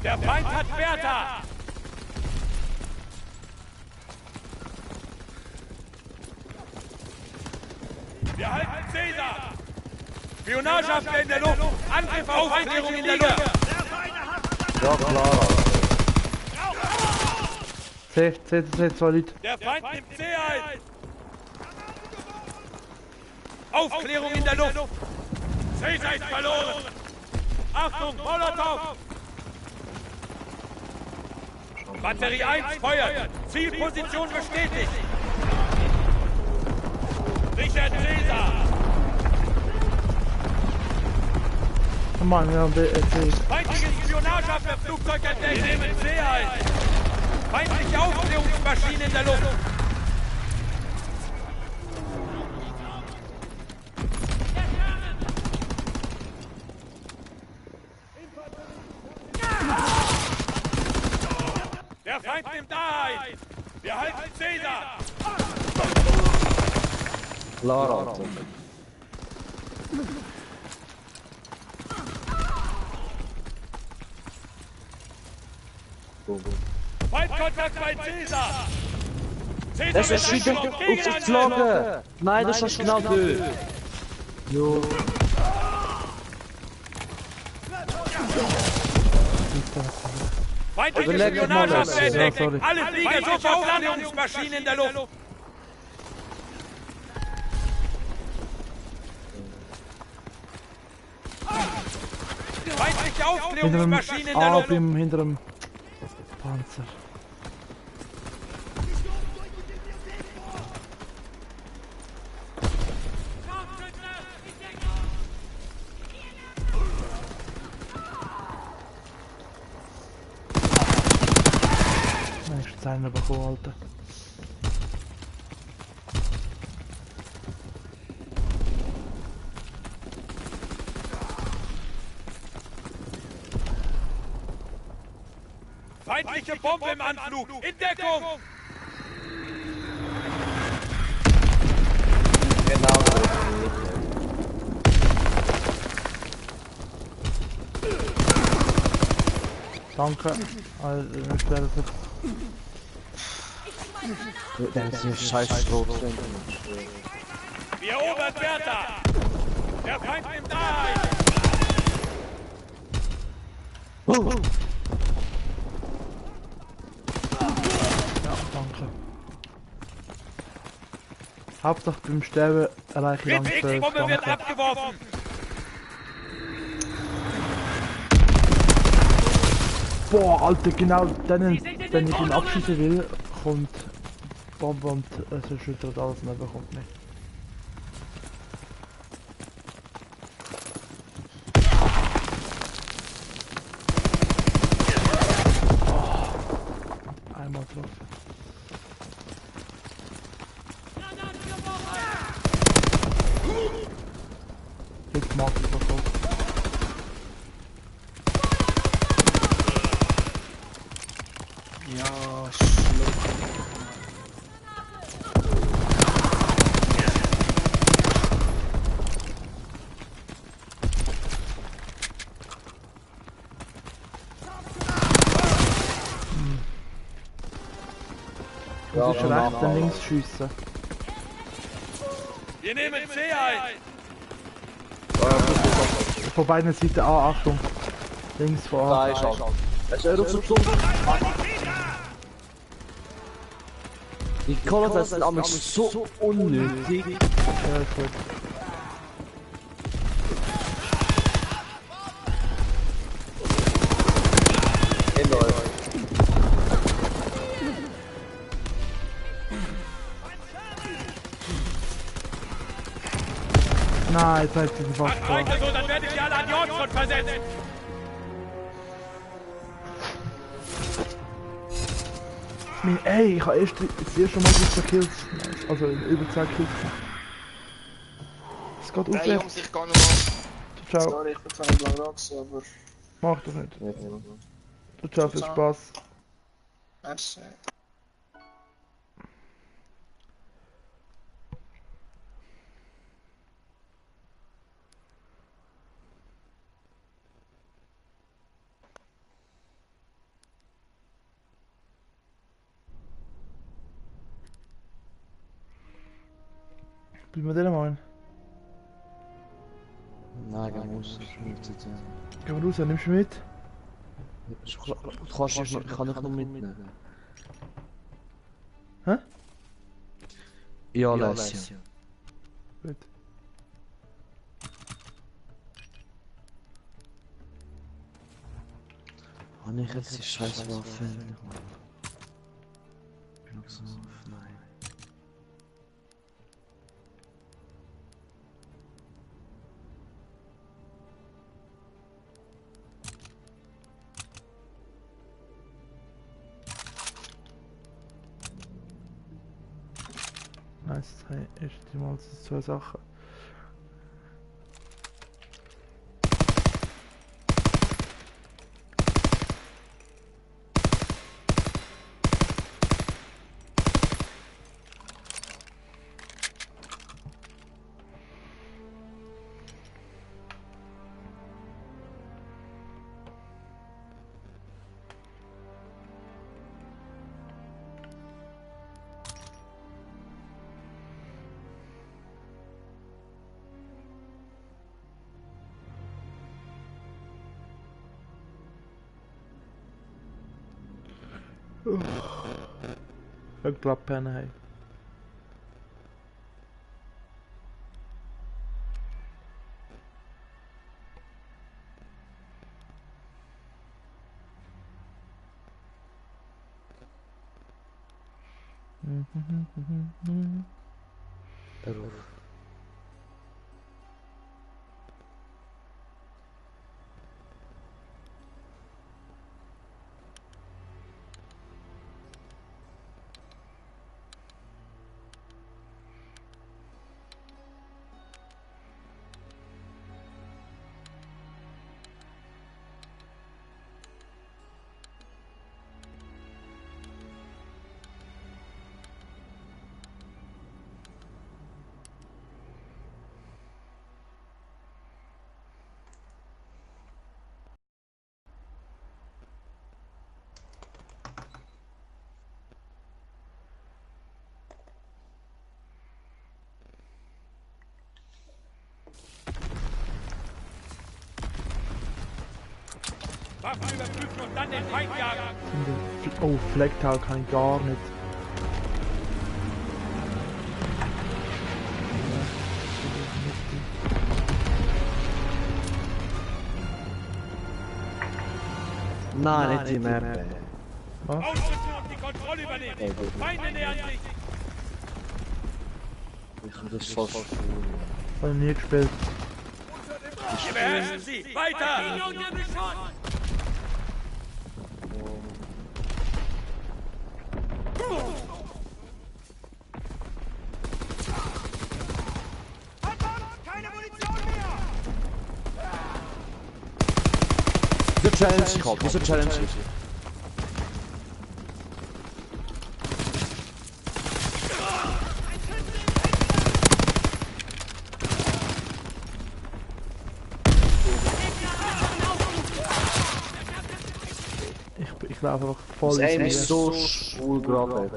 Der Feind hat Bertha. Wir halten Caesar. Spionageabwehr in der Luft. Angriff auf Aufklärung in der Luft. Ja, klar. C, 2 Leute. Der Feind nimmt C ein. Aufklärung in der Luft. Caesar ist verloren. Achtung, Molotow. Batterie 1 feuert. Zielposition bestätigt. Sichert Caesar. Oh Mann, wir haben C. Feindliches Spionageabwehrflugzeug entdeckt. Wir nehmen C ein. Feindliche Aufklärungsmaschine in der Luft. Der Feind nimmt A ein. Wir halten Caesar. Klar, Alter. Feindkontakt bei Caesar. Caesar Das wird ist wieder angenommen. auf die Gegenangriff. Flagge! Nein, das ist genau dort. Jo. Feindliche Überlegt mal Spionageabwehr das. entdeckt. Ja, sorry. Alle Flieger suchen Aufklärungsmaschinen in der Luft. Feindliche Aufklärungsmaschinen in der Luft. Hinter dem Panzer. Nein, ist einer bekommen, Alter. Feindliche Bombe im Anflug. In Deckung. Genau. Danke. Also, ich werde es nicht. Der ist hier scheiß Stroh. Wir erobern Bertha. Der Feind nimmt A ein. Ja, danke. Hauptsache beim Sterben erreiche ich Fritz langsam X-Bombe wird danke. abgeworfen. Boah, Alter, genau dann, wenn ich ihn abschießen will, kommt Bombe und es erschüttert alles und er bekommt mich. Oh, einmal getroffen. Jetzt mag ich doch auch. Ja, schluck. Du musst rechts und links schiessen. Wir nehmen C ein. Von beiden Seiten an, Achtung. Links von Da A. ist er. Er ist er auf so Die Colors sind aber so unnötig. Ja, ist gut. Nein, jetzt hat sie den fast Weiter gebracht. so, dann werdet ihr alle an die Ortsfront versetzt. Ey, ich habe erst das erste Mal 13 Kills. Also über 10 Kills. Es geht Nein, aufwärts. Jungs, ich kann nochmal. Ciao. Sorry, ich bin zwar nicht lang da gewesen, aber... Mach das nicht. Ciao, viel Spaß. Merci. Bleiben wir den mal. Nein, ich muss nicht. Gehen wir raus, nimmst du mit? Du kannst nicht, ich kann nicht nur mitnehmen. Hä? Ja, Lesja. Gut. Habe ich jetzt die scheiß Waffe? Nein. Nice, hey, erst mal zwei Sachen. Ik klap pen, hey. Error. Waffen überprüfen und dann den Feind jagen. Oh, Flecktal kann ich gar nicht. Nein, nicht die Map. Was? Ausrüsten und die Kontrolle übernehmen. Feinde nähern sich. Ich hab das voll verfühlt. Hab ich nie gespielt. Wir beherrschen sie. Weiter. Wieso Challenge kommt? Wieso Challenge ist? Ich laufe einfach voll Das ins Aim ist Meer. so schwul gerade.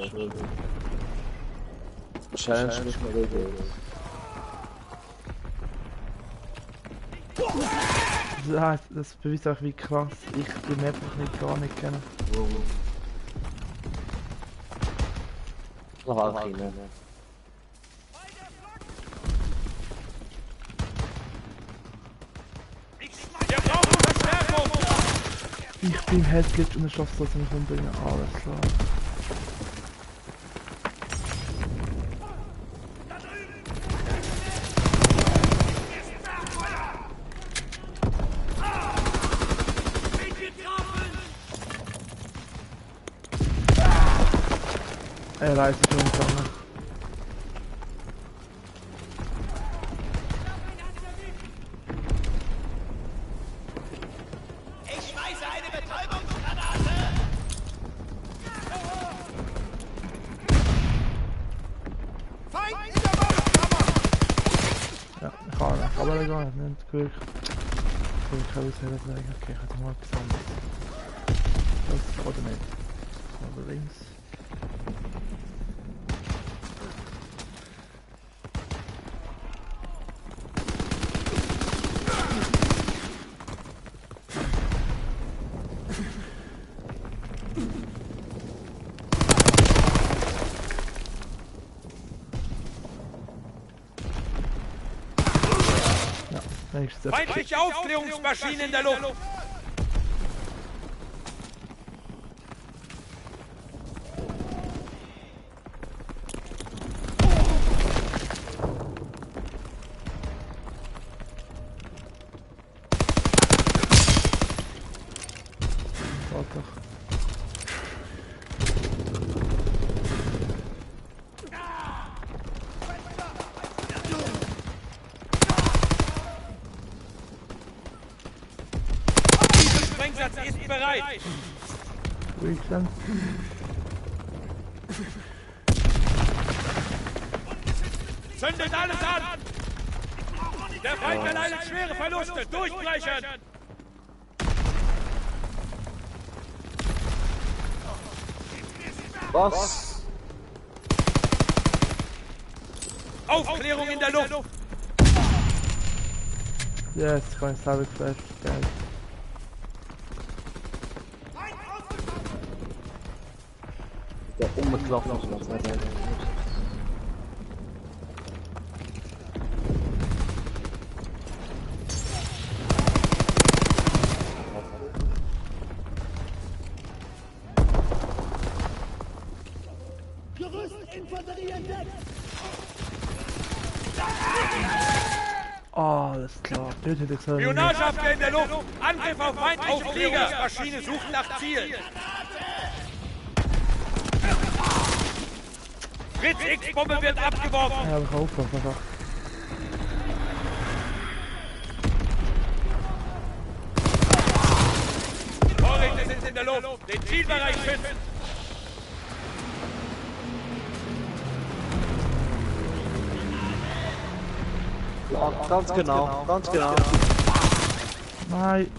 Challenge nicht mehr richtig. Das beweist auch, wie krass ich die Map nicht gar nicht kenne. Noch auch rein. Wir brauchen Verstärkung. Ich bin Headglitch und ich schaffe es, dass ich mich umbringe. Alles klar. Er reißt sich umgegangen. Ich schmeiße eine Betäubungsgranate. Feind in der Waffenkammer. Ja, ich kann aber gar nicht wirklich. Ich kann es nicht sagen. Okay, ich hätte mal etwas anderes. Das oder nicht. Aber links. Nächstes. Feindliche Aufklärungsmaschine in der Luft. Warte doch. Sprengsatz ist bereit. Ruhig sein. Zündet alles an. Der Feind erleidet schwere Verluste. Durchbrechen. Was? Aufklärung in der Luft. Yes, kann ich selber geflasht. Geil. Der umgeklappt noch was. Alles klar, dort hätte ich gesagt. Spionageabwehr in der Luft. Angriff auf Feind. Aufklärungsmaschine sucht nach Ziel. Fritz X-Bombe wird abgeworfen. Ja, aber ich aufpassen einfach. Vorräte sind in der Luft. Den Zielbereich schützen. Ja, ganz genau, ganz genau. Nein.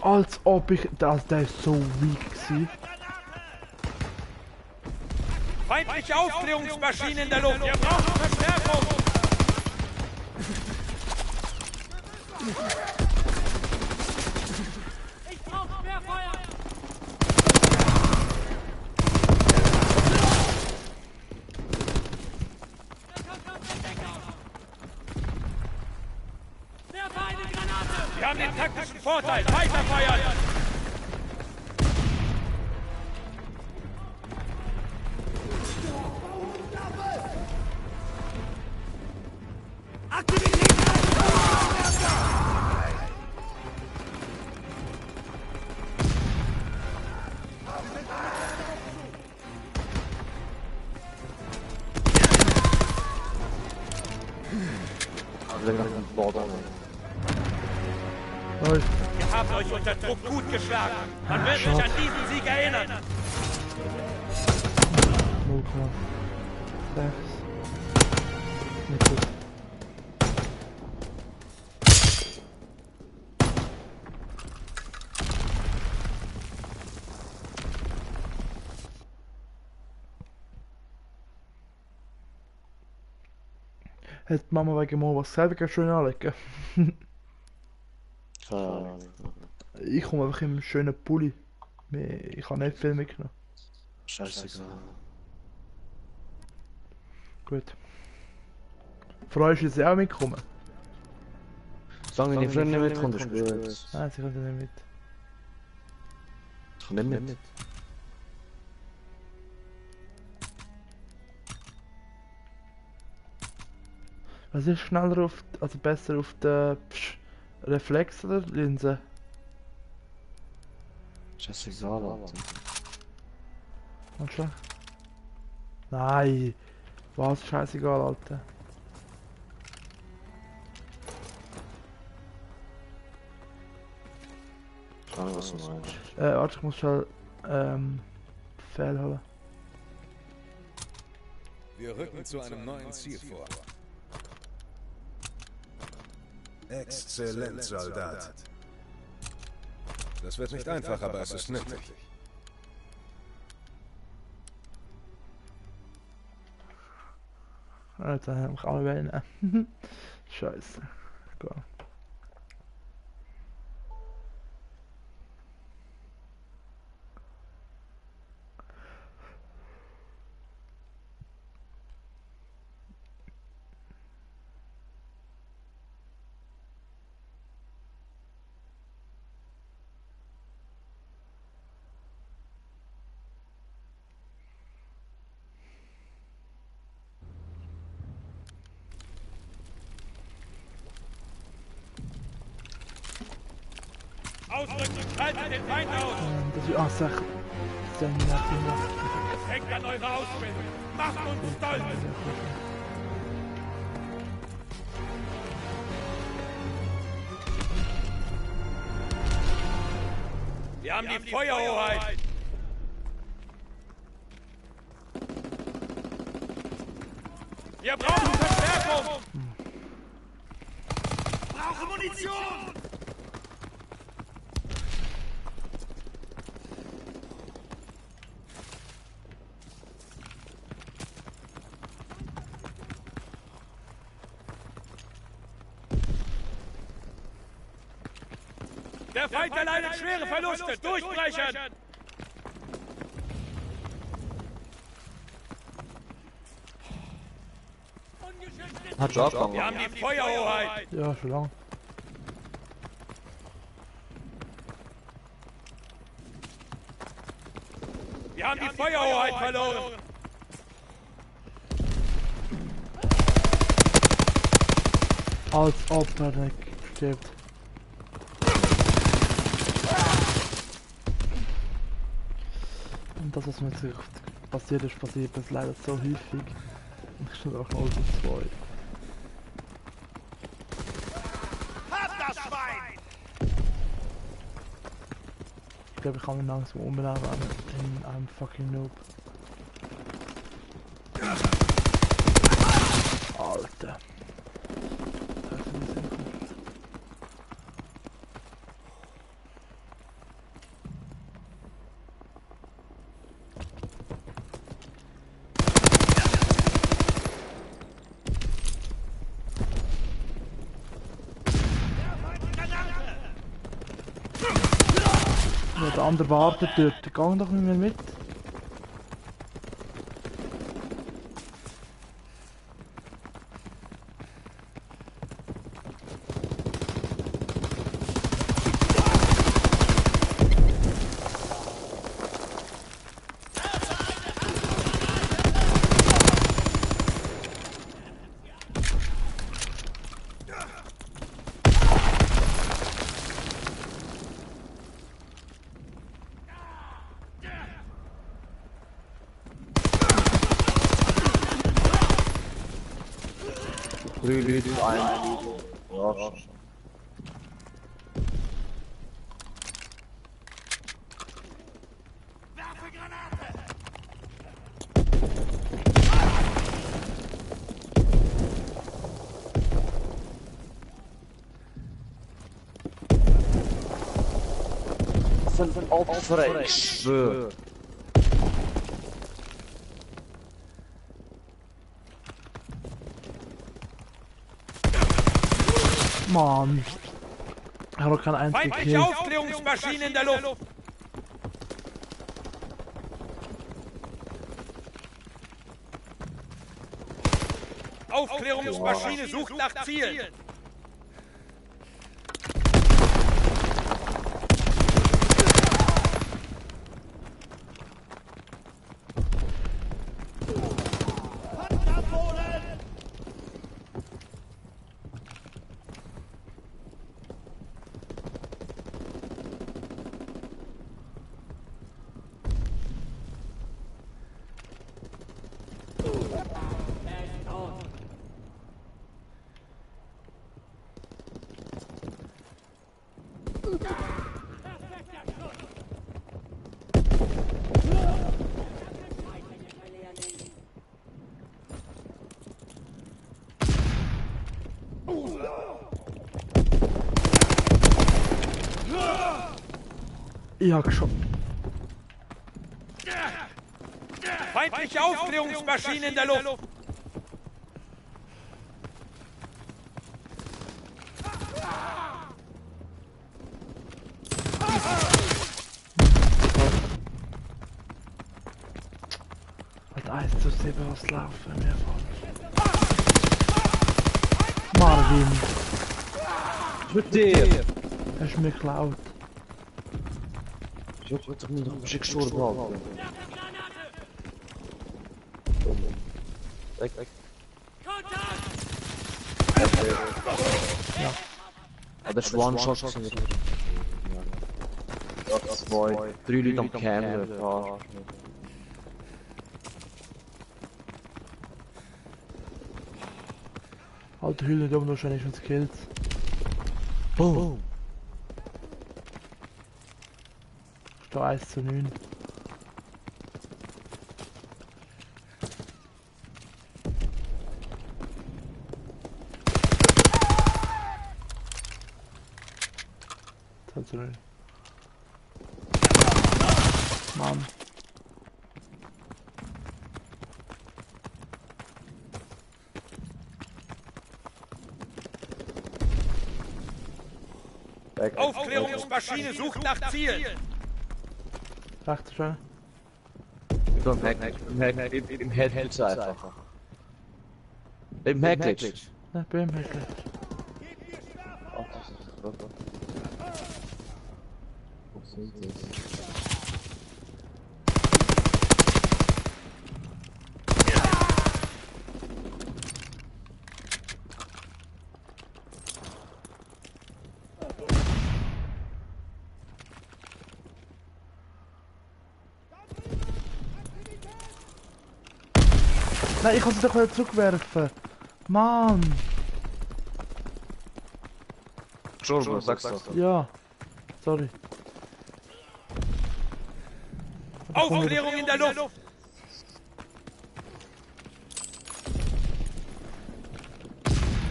Als ob ich... Der ist so weak gewesen. Feindliche Aufklärungsmaschine in der Luft. Wir brauchen Verstärkung. Ich brauche mehr Feuer. Wir haben den taktischen Vorteil. Weiter feuern! Läuft. Ihr habt euch unter Druck gut geschlagen. Man wird sich an diesen Sieg erinnern. 0,6. Nicht gut. Hat die Mama wegen mir was selber schön anlegen? Keine Ahnung. Ich komme einfach im schönen Pulli. Ich habe nicht viel mitgenommen. Scheißegal. Gut. Freust du dich, dass sie auch mitkommen? Solange deine Freunde nicht mitkommen, ist gut. Nein, sie kommen nicht mit. Ich komm nicht mit. Was ist schneller also besser auf der Reflex oder Linse? Scheißegal, Alter. Und schon? Nein! Was? Scheißegal, Alter. Keine Ahnung, was du meinst. Warte, ich muss schon Pfeil holen. Wir rücken zu einem neuen Ziel vor. Exzellent, Soldat. Das wird nicht einfach, aber es ist nötig. Alter, habe ich alle Wellen. Scheiße. Egal. Ausrücken, haltet den Feind aus! Das ist. Ah, sag. Seminatina. Es hängt an eurer Ausbildung. Macht uns stolz! Wir haben die Feuerhoheit! Wir brauchen Verstärkung! Brauche Munition! Der Feind erleidet schwere Verluste! Durchbrechen! Hat schon angefangen. Wir haben die Feuerhoheit! Ja, schon lange. Wir haben die Feuerhoheit verloren! Als ob der nicht stirbt. Und das, was mir jetzt passiert ist, passiert das leider so häufig. Und ich stehe auch noch auf 2. Ich glaube, ich kann ihn langsam umbenennen in einem fucking Noob. Alter. Ja, der andere wartet dort. Geh doch nicht mehr mit. 3 Leute, ein. Ja, schon. Von Opfer, ich schwör. Mann. Ich habe doch keinen einzigen Feindliche Kill. Aufklärungsmaschine in der Luft! Aufklärungsmaschine sucht nach Zielen! Ich hab schon. Feindliche Aufklärungsmaschine in der Luft! Alter, Eis zu sehen, was laufen mir Marvin, Mit dir! hast du mich geklaut? Ich hab doch nicht noch gestorben, Alter. Weg. Ja. Ah, das ist One-Shot. Ja, 2. 3 Leute am Camera. Ja. Alter, Hülle, da wahrscheinlich schon Kills. Boom. Ist da 1:9. Tatsächlich. Mann. Weg. Aufklärungsmaschine sucht nach Zielen! Rechts schon. Im Head hältst du einfach. Im Head glitch. Ne, bin im Heckler. Nein, ich kann sie doch wieder zurückwerfen. Mann. Entschuldigung, sagst du. Ja. Sorry. Aufklärung in der Luft!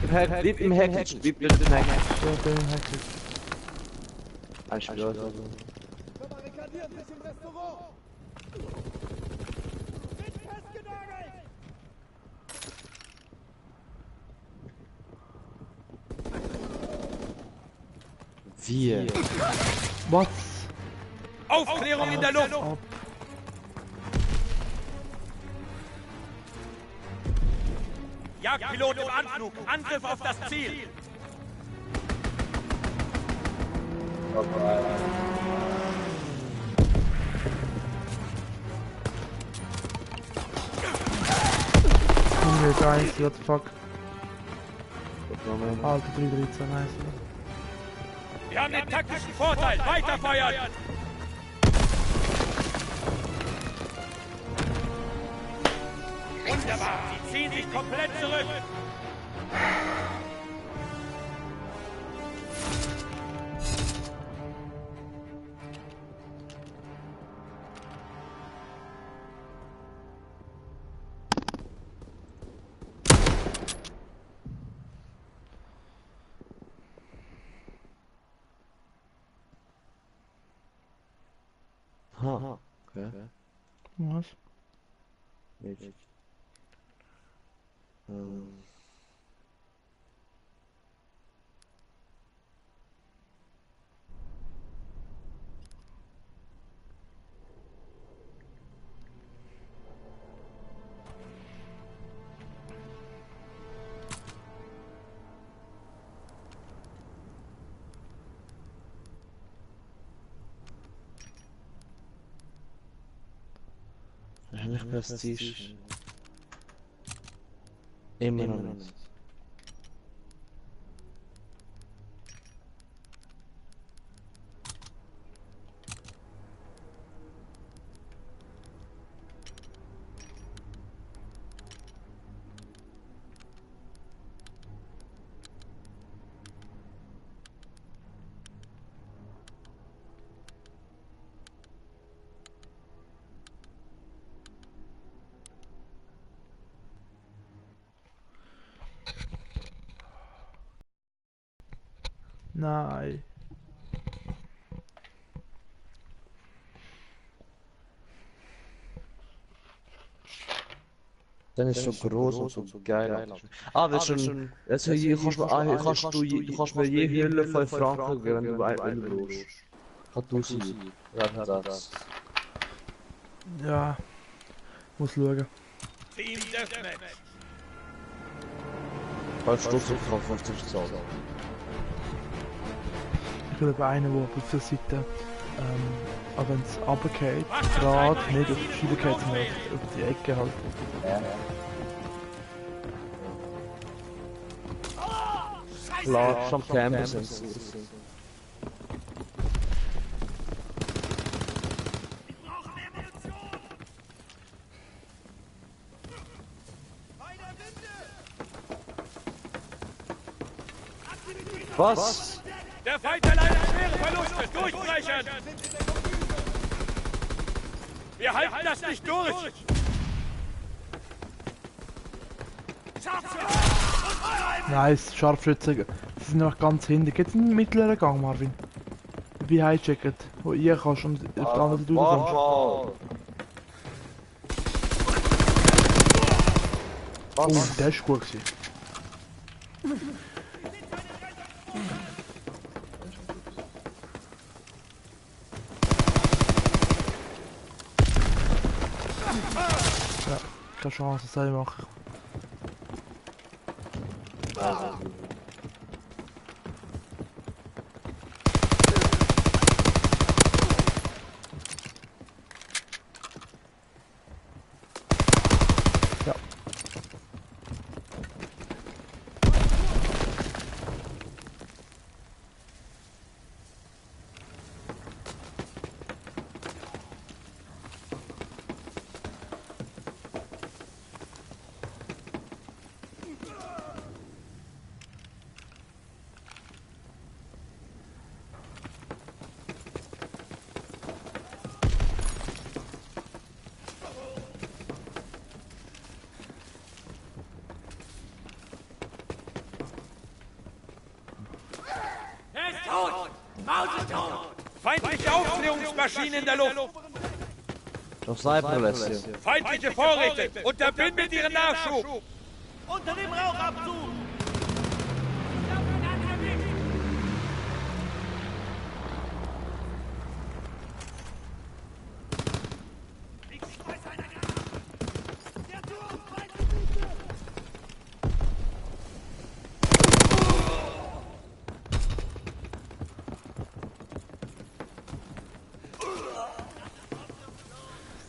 Im Head glitch. Bleib im Head glitch. Ja, bin im Heckler. Ein Spiel. Verbarrikadiert sich im Restaurant! Sind festgenagelt! 4. Was? Aufklärung in der Luft! Ab. Jagdpilot im Anflug! Angriff auf das Ziel! Junge, guys, what the fuck? Alter, 313, nice. Wir haben den taktischen Vorteil! Weiterfeuern! Wunderbar! Sie ziehen sich komplett zurück! Aha, okay. Was? Nicht. Wahrscheinlich Prestige. Immer noch nicht. Nein. Dann ist so groß und so geil. Ah, weißt du, also hier kannst mir je Hülle von Franken, wenn du einen brauchst. Kann du sein. Ja, das. Ja. Muss schauen. Team Deathmatch. Falls du so drauf 50 zahlen. Ich will eben einen, der auf der Seite, auch wenn es runtergeht, gerade nicht auf die Scheibe geht, sondern auf die Ecke halt. Ja. Klar, schon Camper sind sie. Was? Der Feind erleidet schwere Verluste. Durchbrechen! Wir halten das nicht durch! Nice, Scharfschütze. Sie sind noch ganz hinten. Geht's in den mittleren Gang, Marvin? Wie hijacket, wo ihr kannst und auf der anderen Seite rauskommst. Oh, der ist gut gewesen. Ja, keine Chance, das soll ich machen. Ja. Er ist tot! Mausetot! Feindliche Aufklärungsmaschinen in der Luft! Auf Sniperlässchen. Feindliche Vorräte! Unterbindet ihren Nachschub! Unter dem Rauchabzug! Der Turm! Meine Güte!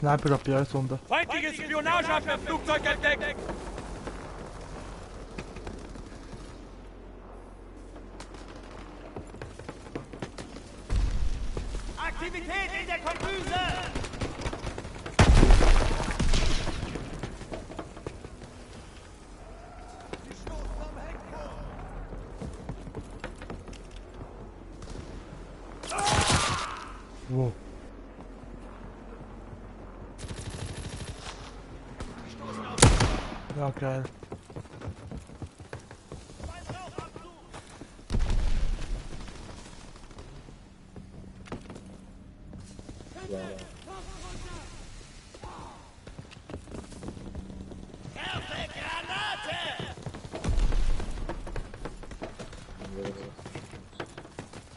Sniper ab ja unten. Feindliche Spionageabwehrflugzeug entdeckt! Aktivität in der Kombüse! Die stoßen am Heck Wo? Ja, geil.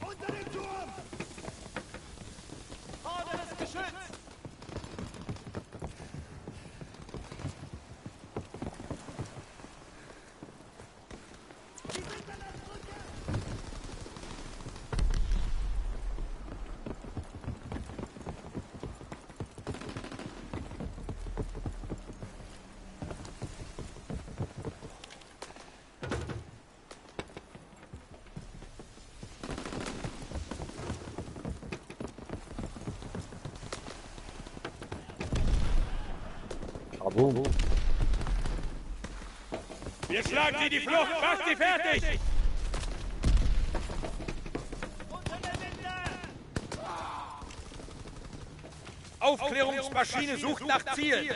Unter dem Turm! Vorderes Geschütz! Bravo. Wir schlagen sie die Flucht! Macht sie fertig! Unter der Winde! Aufklärungsmaschine sucht nach Zielen!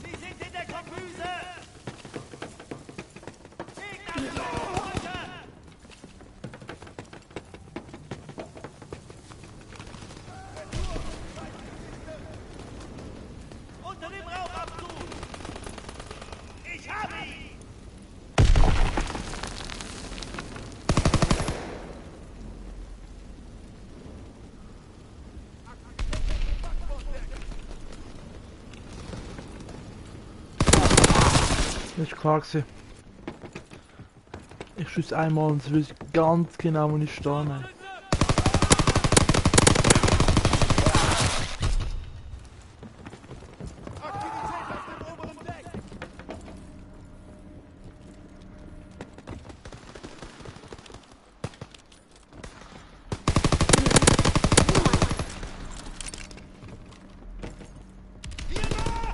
Sie sind in der Kombüse! Gegner sind heute! Unter dem Rauchabzug! Ich habe ihn! Ist klar gewesen. Ich schieße einmal und sie wissen ganz genau, wo ich stehe. Aktivität auf dem oberen Deck! Hier nah!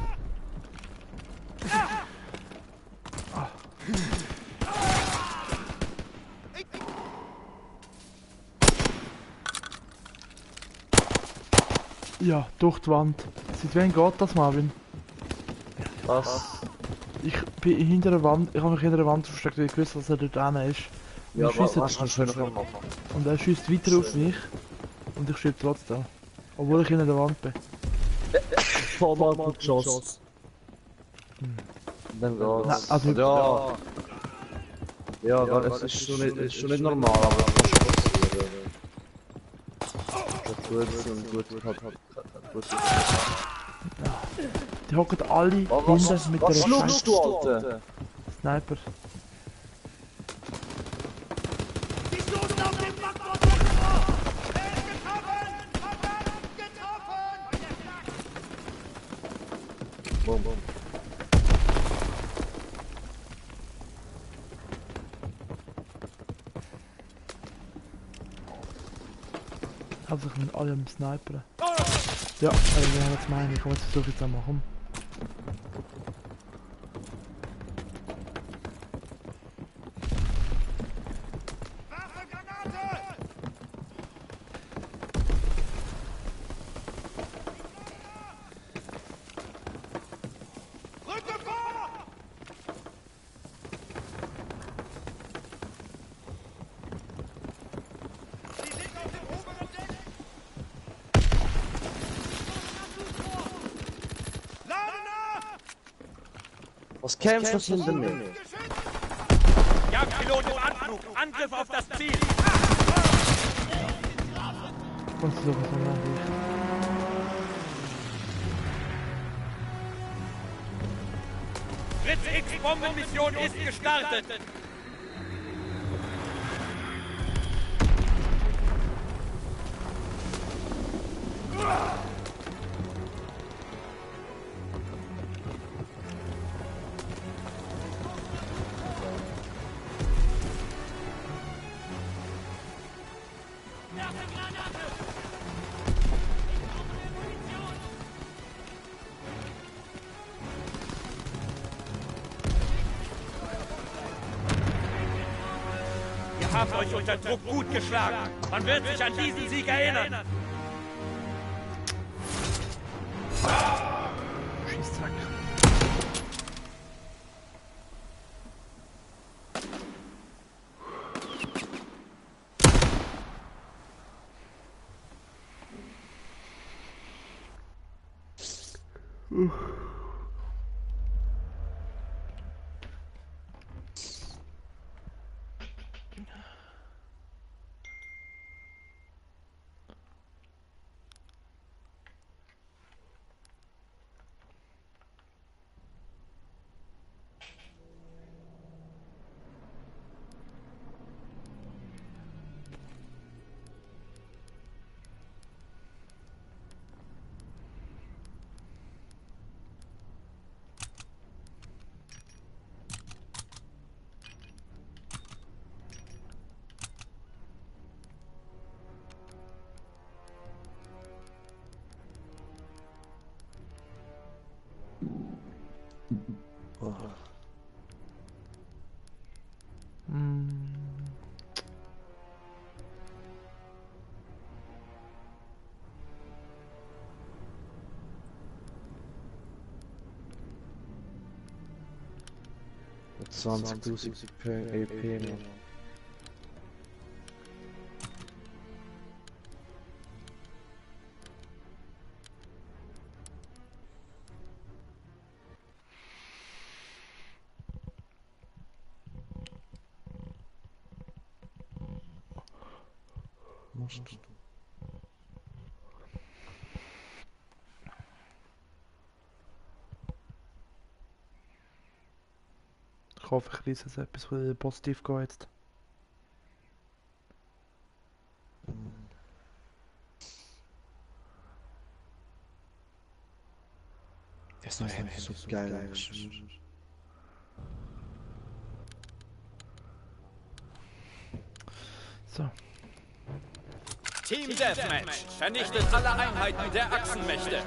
Ja, durch die Wand. Seit wann geht das, Marvin? Was? Ich bin hinter der Wand, ich habe mich hinter der Wand versteckt, weil ich wusste, dass er dort drin ist. Und, Ja, ich schiesse- was kannst du noch machen? und er schießt weiter auf mich. Und ich schiebe trotzdem. Obwohl ich hinter der Wand bin. Voll mal gut geschossen. Dann geht's. Nein, also- ja. Ja, aber es ist schon nicht normal, aber es kann schon passieren. Gut. Die hocken alle hinter mit der schluckst du, Alter? Sniper. Sie stoßen auf den Backbord! Er ist getroffen! Verdammt, getroffen! Boom. Hauptsächlich mit allem Snipern. Ja, wir haben jetzt meine, ich komme jetzt versuchen jetzt einmal rum. Waffe, Granate! Rücke vor! Sie sind auf dem oberen Deck! Lade nach! Was kämpfst du hinter mir? Jagdpilot im Anflug! Angriff auf das Ziel! Und so was machen Fritz X Bombenmission ist gestartet! habt euch unter Druck gut geschlagen. Man wird sich an diesen Sieg erinnern. Schießzack. Mit 20.000 per EP, Mann. Machst du? Ich hoffe, ich lese jetzt etwas, was positiv geht jetzt. Das ist noch so geil. So. Team Deathmatch vernichtet alle Einheiten der Achsenmächte.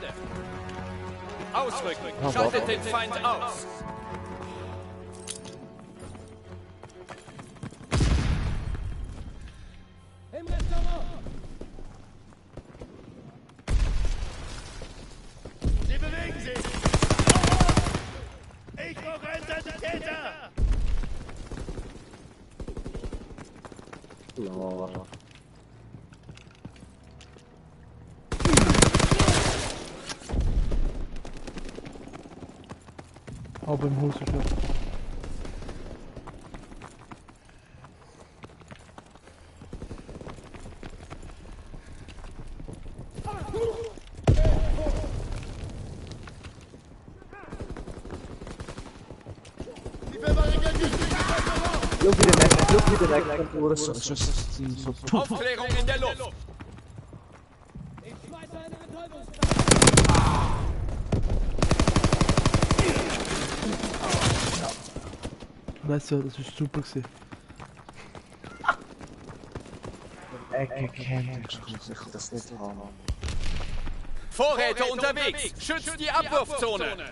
Ausrücken, schaltet den Feind aus. Sie bewegen sich! Ich brauche einen Sanitäter! Klar. Aber im Haus ist er. Look direkt, wo das so Aufklärung in der Luft. Weißt du, das ist super gewesen. Ecke kennt, ich kann sicher das nicht haben. Vorräte unterwegs. Schützt die Abwurfzone.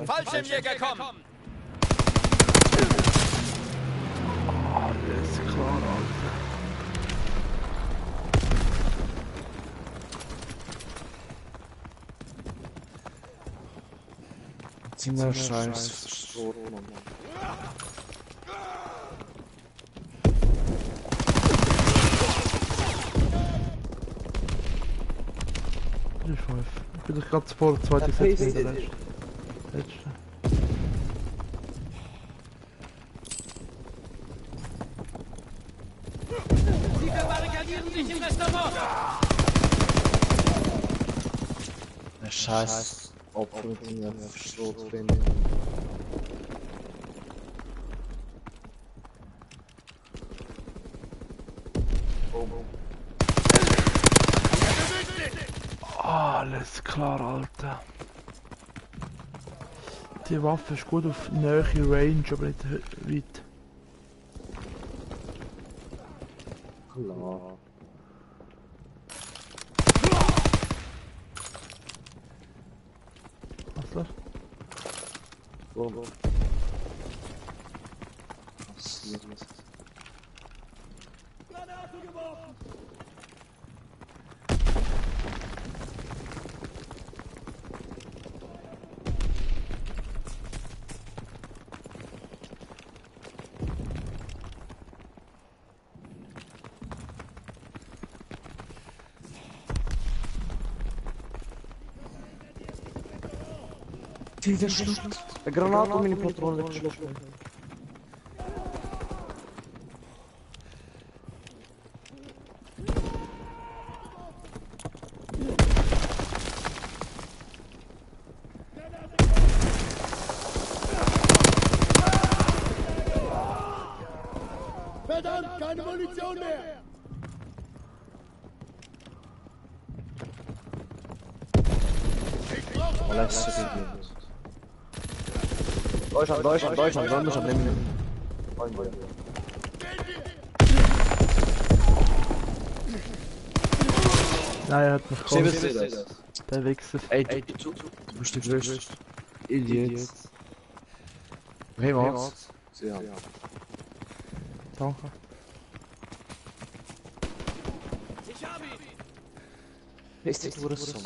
Fallschirmjäger kommen. Alles klar, Alter. Ziemlich scheiß. Ich bin doch gerade vor der zweiten Set wieder letzte. Sie verbarrikadieren sich im Restaurant. Der scheiß Opfer-Dinger verschrot bin. Alles klar, Alter. Die Waffe ist gut auf nahe Range, aber nicht weit. Klar. Was ist das? So. Was hier ist. Dieser Schluss. Eine Granate und meine Patrone weggeschlossen. Verdammt, keine Munition mehr! Deutschland, sollen wir schon nehmen. Nein, er hat mich Sehen gekommen. wir das? Der Wichser. Ey, du bist der größte Idiot. Hey, Mats. Ja. Danke. Ist das nur so?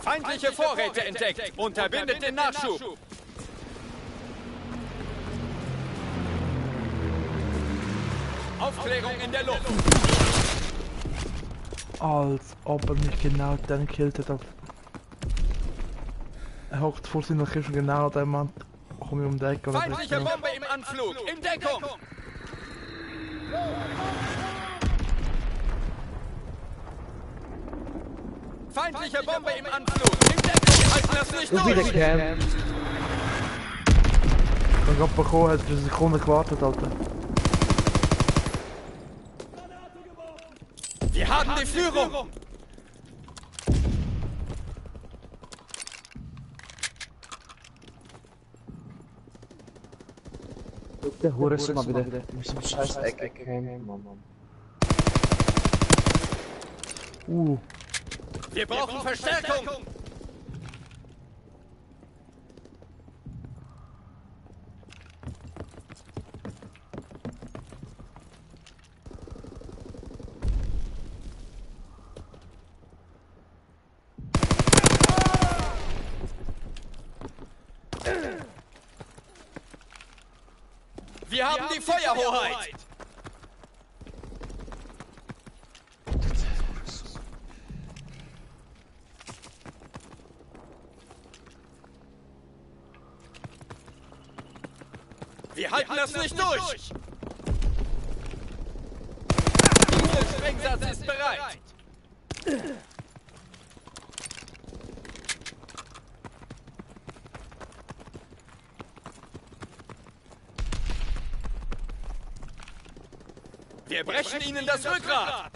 Feindliche Vorräte entdeckt. Unterbindet den Nachschub. Aufklärung in der Luft. Als ob er mich genau dann gekillt hat. Er hockt vor seiner Kiste genau der Mann. Komm ich um die Ecke. oder Feindliche so. Bombe im Anflug. In Deckung. Feindliche Bombe im Anflug. In Deckung. Wir halten das nicht Du wieder durch. Cam. Ich hab gerade bekommen, hat für eine Sekunde gewartet, Alter. Wir haben die Führung. Der Hure ist immer wieder. Du bist im scheiß Ecke Cam. Mann. Wir brauchen Verstärkung. Wir haben die Feuerhoheit. Wir halten das nicht durch. Der Sprengsatz ist bereit. Wir brechen ihnen das Rückgrat.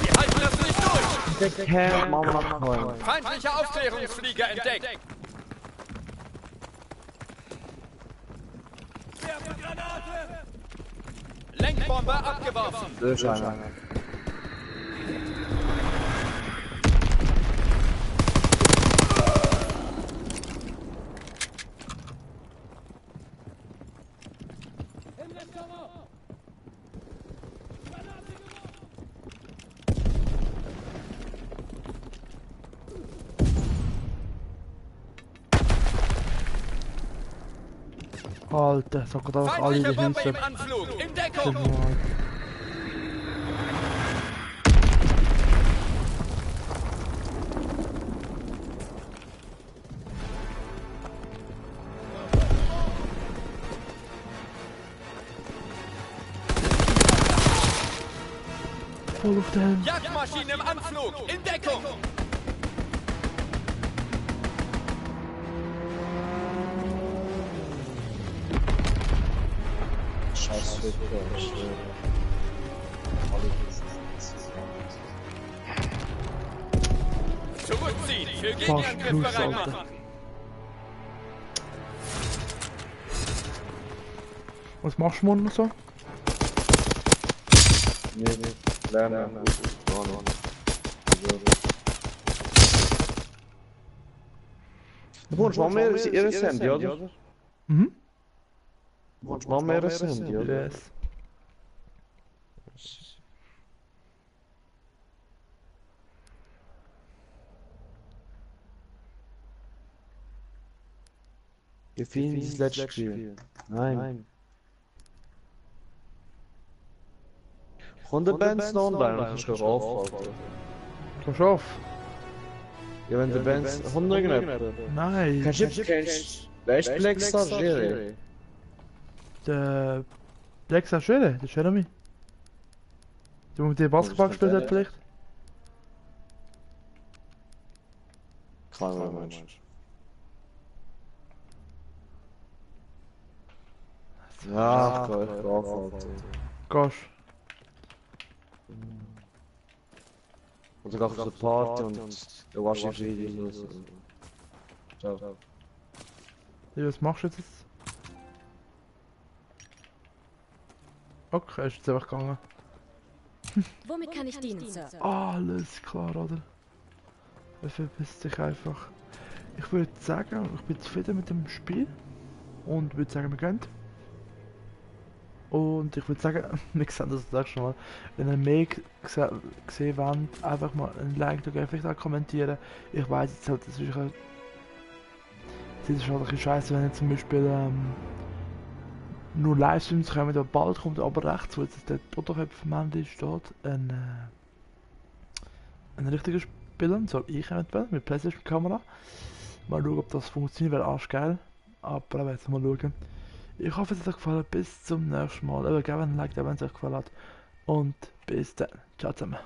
Wir halten das nicht durch. Cam, Mann. Feindliche Aufklärungsflieger entdeckt. Lenkbombe abgeworfen. Durch einer. Alter, so geht auch alle Feindliche die Bombe im Hüsse. Anflug. In Deckung. Voll auf den. Jagdmaschine im Anflug. In Deckung. Scheiß Ficker, ich schwöre. Zurückziehen. Für Fast Gegenangriff plus, bereit Alter. machen. Was machst du morgen noch so? Nee, lernen. Du wohnst mal mehr ihre Handy, oder? Mhm. Du wohnst mal mehr ihre Handy, oder? Yes. Wie viel ist das letzte Spiel? Nein. Kommt der Bands noch online? Dann kannst du auf, Alter. Pass auf. Ja, wenn der Bands... Kommt noch irgendjemand? Nein. Kennst du... Weißt du Black Star Jerry? Der Black Star Schwede, der Jeremy. Der mit dem Basketball gespielt hat vielleicht? Kein Mensch. Ja, drauf, Alter. Gosh. Und dann gab es eine Party und der Washing-Videos und so. Ciao. Ja, was machst du jetzt? Okay, er ist jetzt einfach gegangen. Womit kann ich dienen, Sir? Alles klar, oder? Er verpisst sich einfach. Ich würde sagen, ich bin zufrieden mit dem Spiel. Und würde sagen, wir gehen. Und ich würde sagen, wir sehen das nächste Mal. Wenn ihr mehr gesehen wollt, einfach mal ein Like da geben, vielleicht auch kommentieren. Ich weiß jetzt halt, das ist halt ein bisschen scheiße, wenn ihr zum Beispiel nur Livestreams kommen, da bald kommt aber rechts, wo jetzt der Prototyp-Mann steht, ein richtiger Spieler, so ich eventuell, mit PlayStation-Kamera. Mal schauen, ob das funktioniert, wäre arschgeil. Aber jetzt mal schauen. Ich hoffe, es hat euch gefallen. Bis zum nächsten Mal. Gebt ein Like, wenn es euch gefallen hat. Und bis dann. Ciao zusammen.